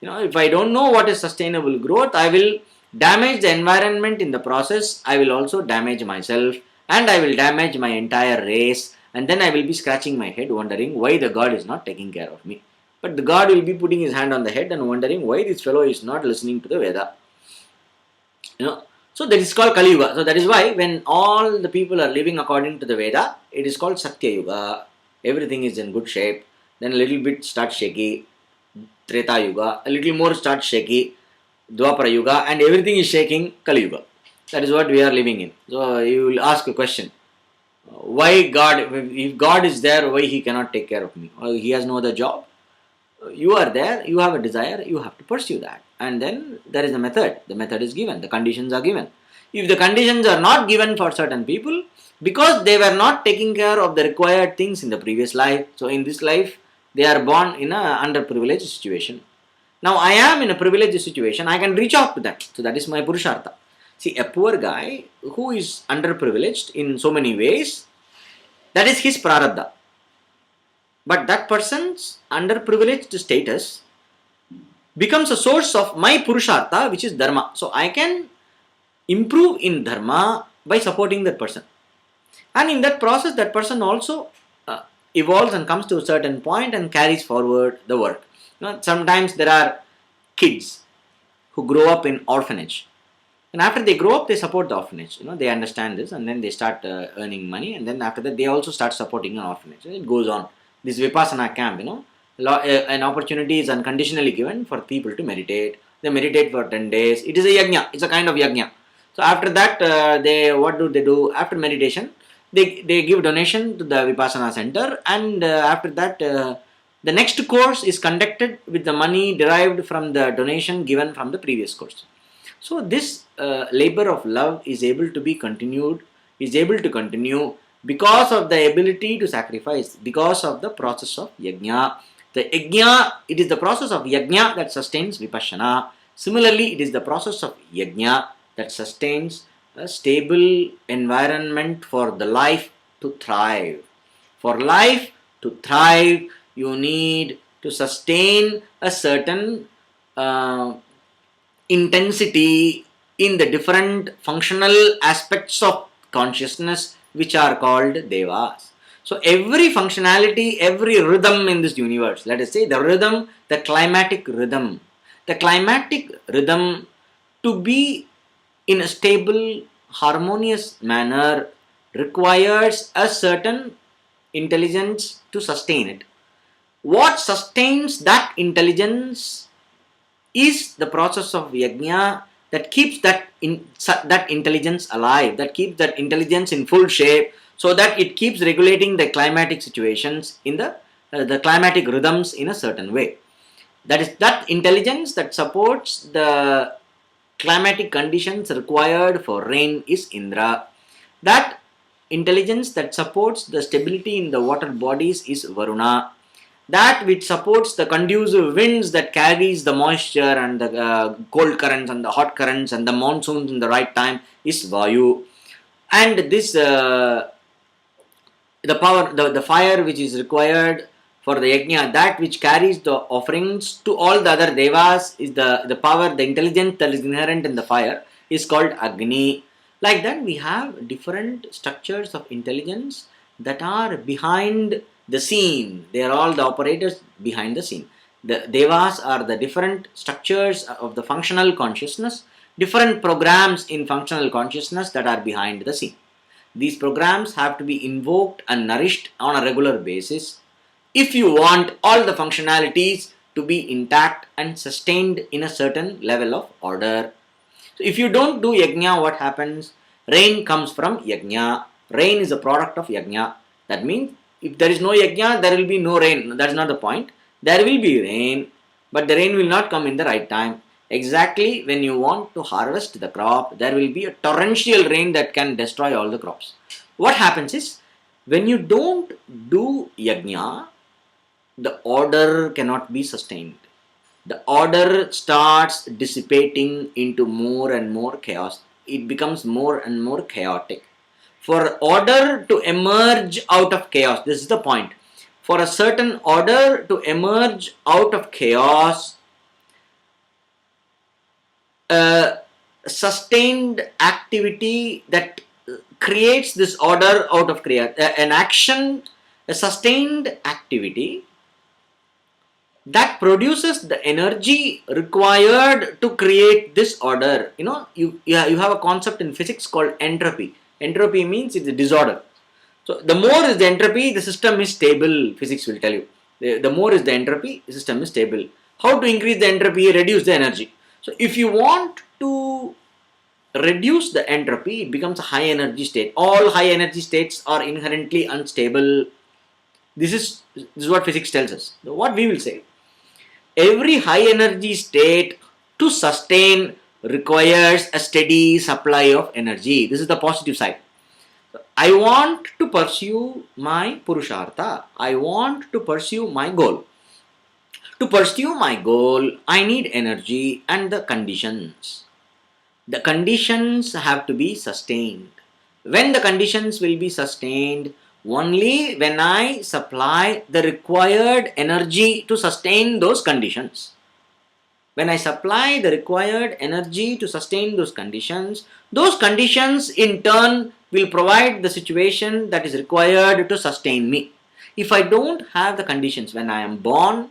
If I don't know what is sustainable growth, I will damage the environment in the process. I will also damage myself, and I will damage my entire race, and then I will be scratching my head wondering why the God is not taking care of me. But the God will be putting his hand on the head and wondering why this fellow is not listening to the Veda. So that is called Kali Yuga. So that is why when all the people are living according to the Veda, it is called Satya Yuga. Everything is in good shape. Then a little bit starts shaky. Treta Yuga. A little more starts shaky. Dwapara Yuga, and everything is shaking, Kali Yuga. That is what we are living in. So you will ask a question. why God, if God is there, why He cannot take care of me? Or He has no other job. You are there, you have a desire, you have to pursue that. And then there is a method. The method is given, the conditions are given. If the conditions are not given for certain people, because they were not taking care of the required things in the previous life, so in this life, they are born in a underprivileged situation. Now I am in a privileged situation, I can reach out to them. So that is my Purushartha. See, a poor guy who is underprivileged in so many ways, that is his Prarabdha. But that person's underprivileged status becomes a source of my Purushartha, which is Dharma. So I can improve in Dharma by supporting that person. And in that process, that person also evolves and comes to a certain point and carries forward the work. Sometimes there are kids who grow up in orphanage. And after they grow up, they support the orphanage. They understand this and then they start earning money. And then after that, they also start supporting an orphanage. It goes on. This Vipassana camp, an opportunity is unconditionally given for people to meditate. They meditate for 10 days. It is a yajna. It's a kind of yajna. So after that, what do they do? After meditation, they give donation to the Vipassana center. And after that, the next course is conducted with the money derived from the donation given from the previous course. So this labor of love is able to be continued, is able to continue because of the ability to sacrifice, because of the process of yajna. The yajna, it is the process of yajna that sustains vipassana. Similarly, it is the process of yajna that sustains a stable environment for the life to thrive. For life to thrive, you need to sustain a certain intensity in the different functional aspects of consciousness which are called devas. So every functionality, every rhythm in this universe, let us say the rhythm, the climatic rhythm to be in a stable, harmonious manner requires a certain intelligence to sustain it. What sustains that intelligence is the process of yajna that keeps that intelligence alive, that keeps that intelligence in full shape, so that it keeps regulating the climatic situations in the climatic rhythms in a certain way. That is that intelligence that supports the climatic conditions required for rain is Indra. That intelligence that supports the stability in the water bodies is Varuna. That which supports the conducive winds that carries the moisture and the cold currents and the hot currents and the monsoons in the right time is Vayu. And this the power, the fire which is required for the yajna, that which carries the offerings to all the other devas is the power, the intelligence that is inherent in the fire is called Agni. Like that, we have different structures of intelligence that are behind the scene. They are all the operators behind the scene. The devas are the different structures of the functional consciousness, different programs in functional consciousness that are behind the scene. These programs have to be invoked and nourished on a regular basis if you want all the functionalities to be intact and sustained in a certain level of order. So if you don't do yajna, what happens? Rain comes from yajna. Rain is a product of yajna. That means if there is no yajna, there will be no rain. That is not the point. There will be rain, but the rain will not come in the right time. Exactly when you want to harvest the crop, there will be a torrential rain that can destroy all the crops. What happens is, when you don't do yajna, the order cannot be sustained. The order starts dissipating into more and more chaos. It becomes more and more chaotic. For order to emerge out of chaos, this is the point. For a certain order to emerge out of chaos, a sustained activity that creates this order out of chaos, an action, a sustained activity that produces the energy required to create this order. You have a concept in physics called entropy. Entropy means it's a disorder. So the more is the entropy, the system is stable, physics will tell you. The more is the entropy, the system is stable. How to increase the entropy? Reduce the energy. So if you want to reduce the entropy, it becomes a high energy state. All high energy states are inherently unstable. This is what physics tells us. What we will say, every high energy state to sustain requires a steady supply of energy. This is the positive side. I want to pursue my purushartha. I want to pursue my goal. To pursue my goal, I need energy and the conditions. The conditions have to be sustained. When the conditions will be sustained, only when I supply the required energy to sustain those conditions. When I supply the required energy to sustain those conditions in turn will provide the situation that is required to sustain me. If I don't have the conditions, when I am born,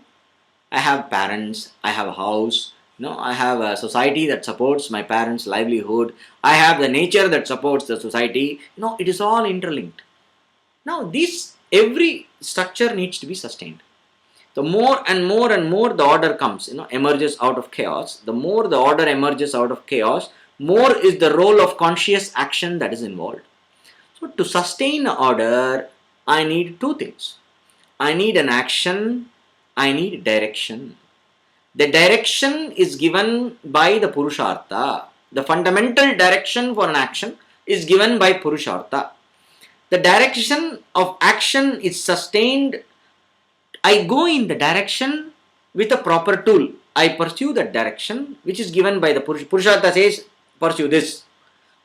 I have parents, I have a house, I have a society that supports my parents' livelihood, I have the nature that supports the society, it is all interlinked. Now every structure needs to be sustained. The more and more and more the order comes, emerges out of chaos, the more the order emerges out of chaos, more is the role of conscious action that is involved. So to sustain order, I need two things. I need an action, I need direction. The direction is given by the Purushartha. The fundamental direction for an action is given by Purushartha. The direction of action is sustained. I go in the direction with a proper tool. I pursue that direction which is given by the Purushartha says, pursue this.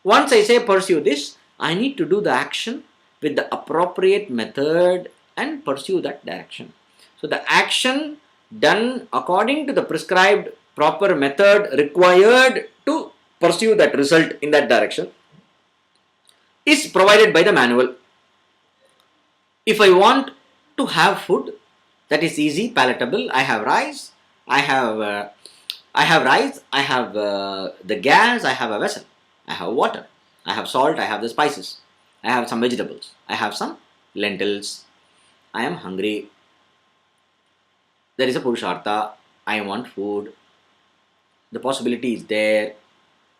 Once I say pursue this, I need to do the action with the appropriate method and pursue that direction. So the action done according to the prescribed proper method required to pursue that result in that direction is provided by the manual. If I want to have food that is easy, palatable, I have rice, I have the gas, I have a vessel, I have water, I have salt, I have the spices, I have some vegetables, I have some lentils, I am hungry. There is a Purushartha, I want food, the possibility is there.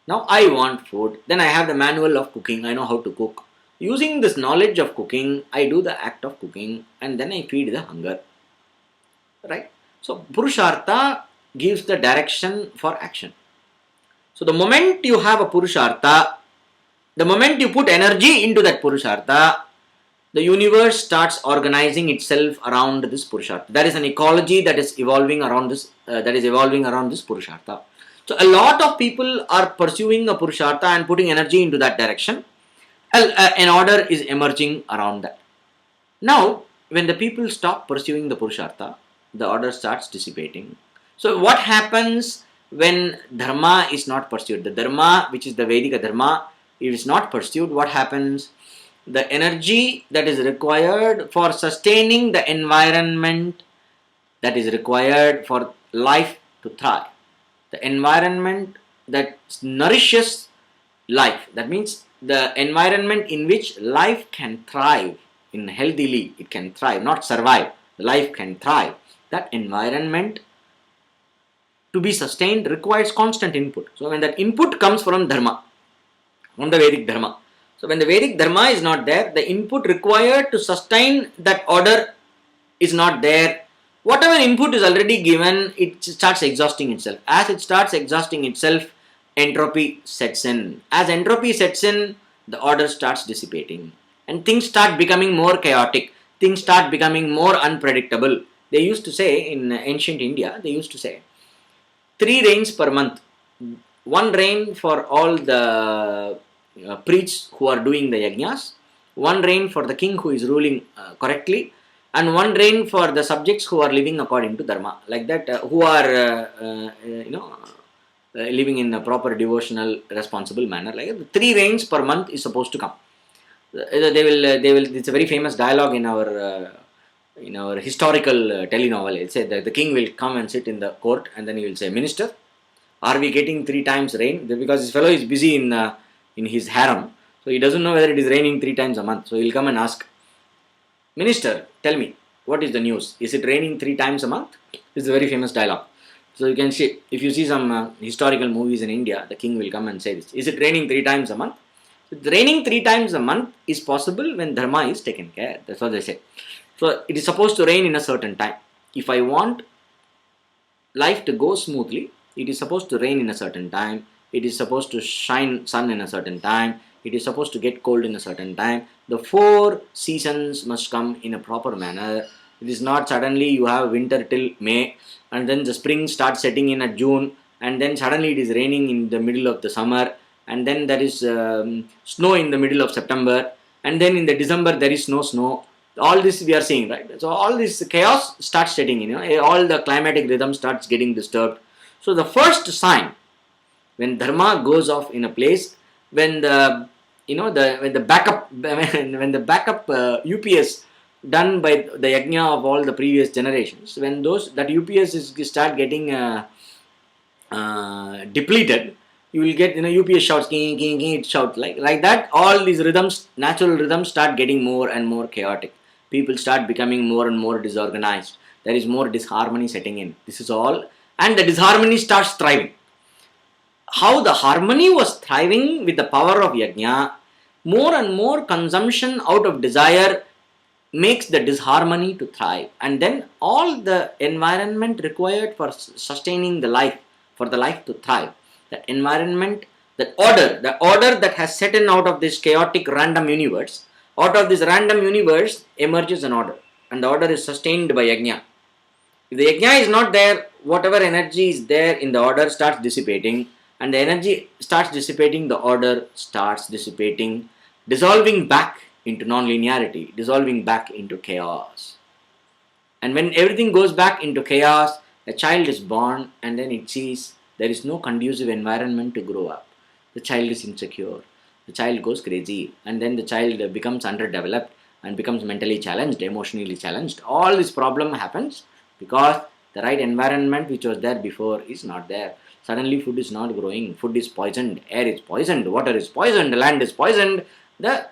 Now I want food, then I have the manual of cooking, I know how to cook. Using this knowledge of cooking, I do the act of cooking and then I feed the hunger. Right? So Purushartha gives the direction for action. So the moment you have a Purushartha, the moment you put energy into that Purushartha, the universe starts organizing itself around this Purushartha. There is an ecology that is evolving around this Purushartha. So a lot of people are pursuing a Purushartha and putting energy into that direction. An order is emerging around that. Now, when the people stop pursuing the Purushartha, the order starts dissipating. So what happens when Dharma is not pursued? The Dharma, which is the Vedic Dharma, it is not pursued. What happens? The energy that is required for sustaining the environment that is required for life to thrive, the environment that nourishes life, that means the environment in which life can thrive healthily, it can thrive, not survive, life can thrive. That environment to be sustained requires constant input. So when that input comes from Dharma, from the Vedic Dharma, so when the Vedic Dharma is not there, the input required to sustain that order is not there. Whatever input is already given, it starts exhausting itself. As it starts exhausting itself, entropy sets in. As entropy sets in, the order starts dissipating. And things start becoming more chaotic. Things start becoming more unpredictable. They used to say, in ancient India, 3 rains per month. 1 rain for all the priests who are doing the yajnas, 1 rain for the king who is ruling correctly, and 1 rain for the subjects who are living according to Dharma, like that, who are living in a proper devotional, responsible manner. Like 3 rains per month is supposed to come. They will. It's a very famous dialogue in our historical telenovel. It said that the king will come and sit in the court, and then he will say, "Minister, are we getting 3 times rain?" Because this fellow is busy in his harem, so he doesn't know whether it is raining 3 times a month. So he will come and ask, "Minister, tell me, what is the news? Is it raining 3 times a month?" This is a very famous dialogue. So you can see, if you see some historical movies in India, the king will come and say this. Is it raining 3 times a month? So raining 3 times a month is possible when dharma is taken care. That's what they say. So it is supposed to rain in a certain time. If I want life to go smoothly, it is supposed to rain in a certain time. It is supposed to shine sun in a certain time. It is supposed to get cold in a certain time. The 4 seasons must come in a proper manner. It is not suddenly you have winter till May and then the spring starts setting in at June and then suddenly it is raining in the middle of the summer and then there is snow in the middle of September and then in the December there is no snow. All this we are seeing, right? So all this chaos starts setting in, all the climatic rhythm starts getting disturbed. So the first sign when dharma goes off in a place, when the when the backup when the backup UPS done by the yajna of all the previous generations, when that UPS is start getting depleted, you will get UPS shouts king king king, it shouts like that. All these rhythms, natural rhythms, start getting more and more chaotic. People start becoming more and more disorganized. There is more disharmony setting in. This is all, and the disharmony starts thriving. How the harmony was thriving with the power of yajna, more and more consumption out of desire makes the disharmony to thrive, and then all the environment required for sustaining the life, for the life to thrive, the environment, the order that has set in out of this chaotic random universe, out of this random universe emerges an order, and the order is sustained by yajna. If the yajna is not there, whatever energy is there in the order starts dissipating, and the energy starts dissipating, the order starts dissipating, dissolving back into non-linearity, dissolving back into chaos. And when everything goes back into chaos, a child is born and then it sees there is no conducive environment to grow up. The child is insecure, the child goes crazy, and then the child becomes underdeveloped and becomes mentally challenged, emotionally challenged. All this problem happens because the right environment which was there before is not there. Suddenly food is not growing, food is poisoned, air is poisoned, water is poisoned, land is poisoned, the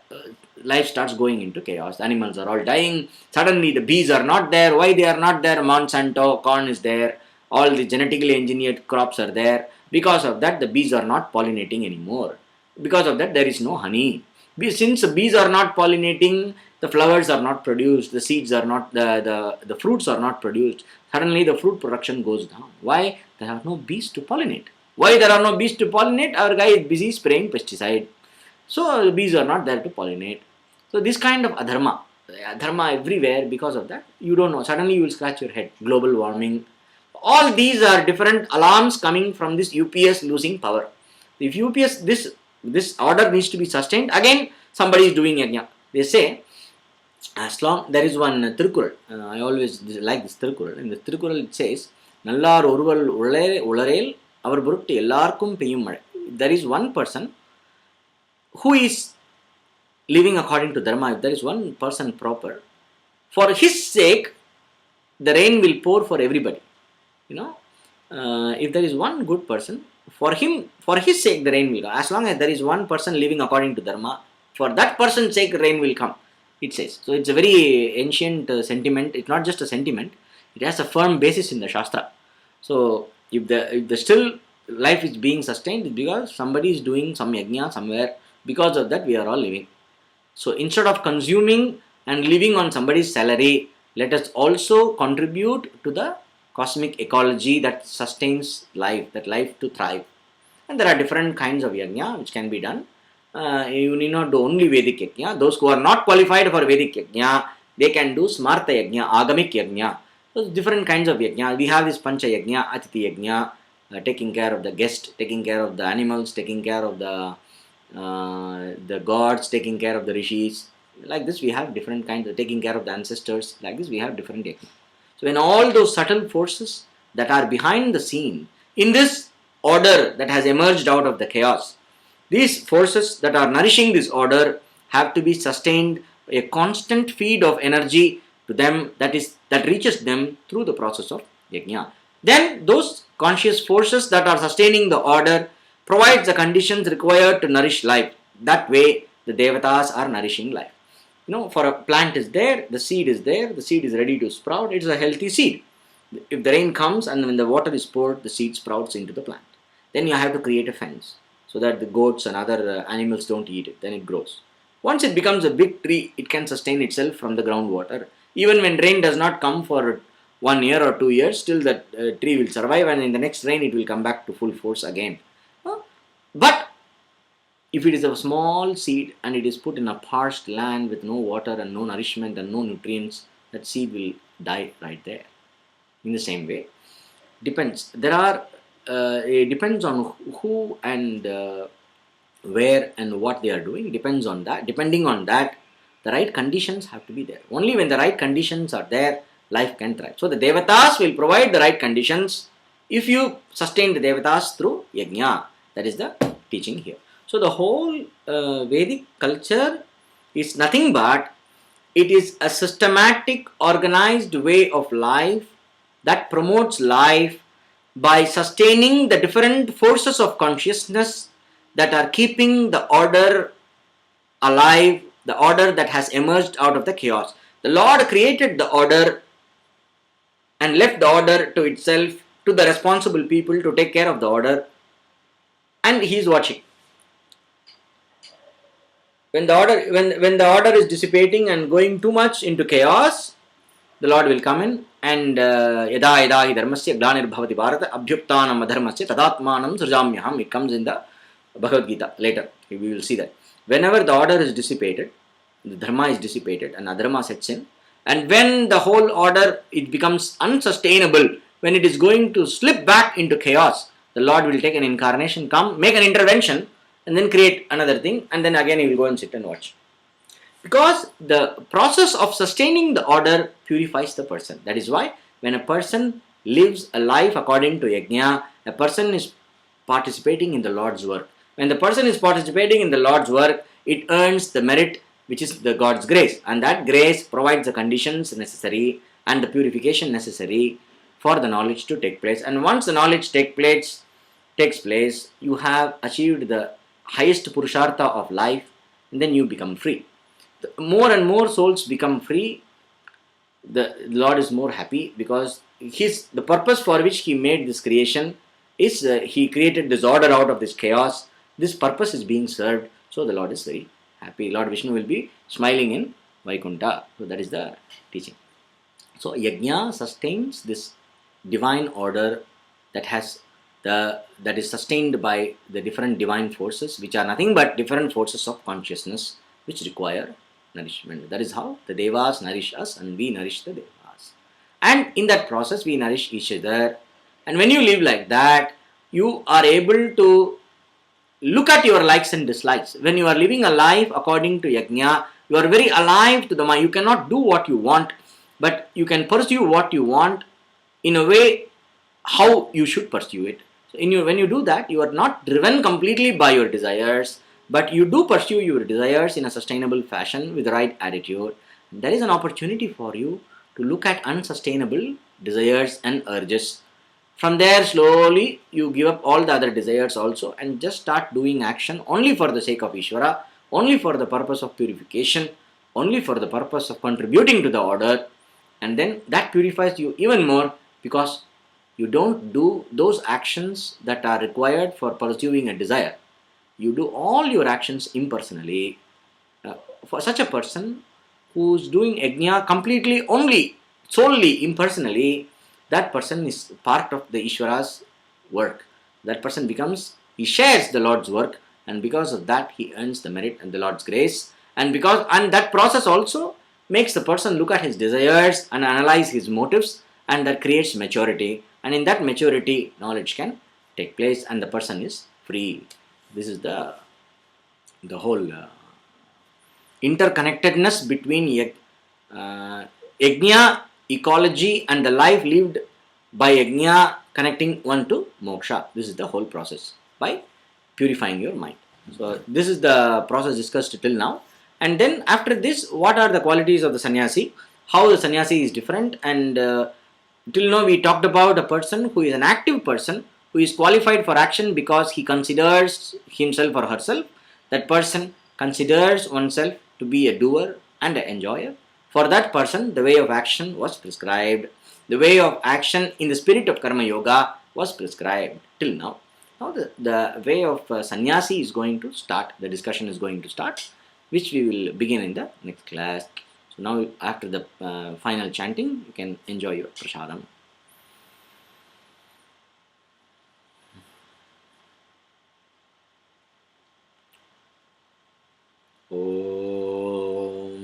life starts going into chaos. The animals are all dying. Suddenly the bees are not there. Why they are not there? Monsanto corn is there. All the genetically engineered crops are there. Because of that, the bees are not pollinating anymore. Because of that, there is no honey. Since the bees are not pollinating, the flowers are not produced, the seeds are not, the fruits are not produced. Suddenly the fruit production goes down. Why? There are no bees to pollinate. Why there are no bees to pollinate? Our guy is busy spraying pesticide. So the bees are not there to pollinate. So this kind of adharma everywhere. Because of that, you don't know. Suddenly you will scratch your head. Global warming. All these are different alarms coming from this UPS losing power. If UPS, this order needs to be sustained. Again, somebody is doing yajna. They say, as long, there is one Tirukural. I always like this Tirukural. In the Tirukural it says, Nallar oruval ularel avar buruttu ellarkum peyyum male. There is one person who is living according to dharma. If there is one person proper, for his sake, the rain will pour for everybody. If there is one good person, for his sake, the rain will come. As long as there is one person living according to dharma, for that person's sake, rain will come. It says. So it's a very ancient sentiment. It's not just a sentiment. It has a firm basis in the Shastra. So if the still life is being sustained, it's because somebody is doing some yajna somewhere. Because of that, we are all living. So instead of consuming and living on somebody's salary, let us also contribute to the cosmic ecology that sustains life, that life to thrive. And there are different kinds of yajna which can be done. You need not do only Vedic yajna. Those who are not qualified for Vedic yajna, they can do Smarta yajna, Agamic yajna. Those different kinds of yajna. We have this Pancha yajna, Atiti yajna, taking care of the guest, taking care of the animals, taking care of the gods, taking care of the rishis. Like this, we have different kinds of taking care of the ancestors. Like this, we have different yajna. So when all those subtle forces that are behind the scene, in this order that has emerged out of the chaos, these forces that are nourishing this order have to be sustained, a constant feed of energy to them that reaches them through the process of yajna. Then those conscious forces that are sustaining the order provides the conditions required to nourish life. That way the devatas are nourishing life. For a plant is there, the seed is ready to sprout, it's a healthy seed. If the rain comes and when the water is poured, the seed sprouts into the plant. Then you have to create a fence so that the goats and other animals don't eat it. Then it grows. Once it becomes a big tree, it can sustain itself from the groundwater. Even when rain does not come for 1 year or 2 years, still that tree will survive, and in the next rain it will come back to full force again. But if it is a small seed and it is put in a parched land with no water and no nourishment and no nutrients, that seed will die right there. In the same way, depends. It depends on who and where and what they are doing. Depends on that. Depending on that, the right conditions have to be there. Only when the right conditions are there, life can thrive. So the devatas will provide the right conditions if you sustain the devatas through yajna. That is the teaching here. So the whole Vedic culture is nothing but it is a systematic, organized way of life that promotes life by sustaining the different forces of consciousness that are keeping the order alive, the order that has emerged out of the chaos. The Lord created the order and left the order to itself, to the responsible people to take care of the order, and He is watching. When the order is dissipating and going too much into chaos, the Lord will come in and yada yada hi dharmasya glanir bharata abhyuktanam adharmasya tadatmanam srujamyaham. It comes in the Bhagavad Gita later. We will see that. Whenever the order is dissipated, the dharma is dissipated and adharma sets in, and when the whole order it becomes unsustainable, when it is going to slip back into chaos, the Lord will take an incarnation, come, make an intervention, and then create another thing, and then again He will go and sit and watch. Because the process of sustaining the order purifies the person. That is why when a person lives a life according to yajna, a person is participating in the Lord's work. When the person is participating in the Lord's work, it earns the merit which is the God's grace, and that grace provides the conditions necessary and the purification necessary for the knowledge to take place. And once the knowledge takes place, you have achieved the highest purushartha of life, and then you become free. The more and more souls become free, the Lord is more happy, because the purpose for which He made this creation is He created this order out of this chaos. This purpose is being served, so the Lord is very happy. Lord Vishnu will be smiling in Vaikuntha. So that is the teaching. So yajna sustains this divine order that is sustained by the different divine forces, which are nothing but different forces of consciousness which require nourishment. That is how the devas nourish us and we nourish the devas. And in that process we nourish each other. And when you live like that, you are able to look at your likes and dislikes. When you are living a life according to yajna, you are very alive to the mind. You cannot do what you want, but you can pursue what you want in a way how you should pursue it. So when you do that, you are not driven completely by your desires, but you do pursue your desires in a sustainable fashion with the right attitude. There is an opportunity for you to look at unsustainable desires and urges. From there, slowly you give up all the other desires also and just start doing action only for the sake of Ishvara, only for the purpose of purification, only for the purpose of contributing to the order. And then that purifies you even more, because you don't do those actions that are required for pursuing a desire. You do all your actions impersonally. For such a person who is doing yajna completely solely impersonally, that person is part of the Ishvara's work. That person he shares the Lord's work, and because of that he earns the merit and the Lord's grace. And that process also makes the person look at his desires and analyze his motives, and that creates maturity. And in that maturity, knowledge can take place and the person is free. This is the whole interconnectedness between yajna, ecology, and the life lived by yajna, connecting one to moksha. This is the whole process by purifying your mind. So this is the process discussed till now. And then after this, what are the qualities of the sannyasi? How the sannyasi is different? And till now we talked about a person who is an active person, who is qualified for action because he considers himself or herself. That person considers oneself to be a doer and an enjoyer. For that person, the way of action was prescribed. The way of action in the spirit of Karma Yoga was prescribed till now. Now the way of sannyasi is going to start, the discussion is going to start, which we will begin in the next class. So now after the final chanting, you can enjoy your prasadam. Om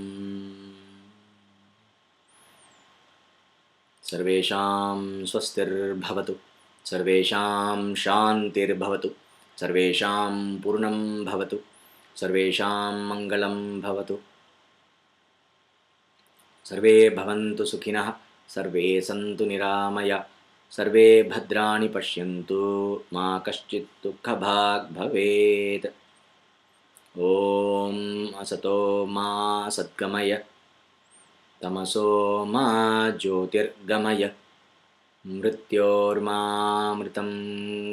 Sarvesham swastirbhavatu, Sarvesham shantirbhavatu, Sarvesham purnam bhavatu, Sarvesham mangalam bhavatu, Sarve bhavantu sukhinah, Sarve santu niramaya, Sarve bhadrani pashyantu, ma kaschit dukhabhag bhavet. Om asato ma satgamaya, Tamaso ma jyotirgamaya, Mrityormamritam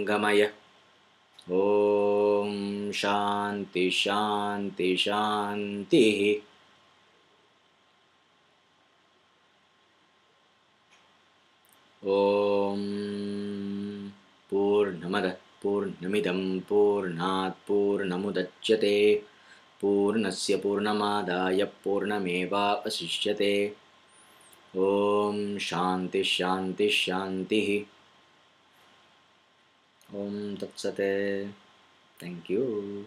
gamaya. Om Shanti Shanti Shanti. Om Purnamada Purnamidam Purnat Purnamudachyate Purnasya Purnamadaya Purnameva Vasishyate. Om Shanti Shanti Shanti. Om Tat Sat. Thank you.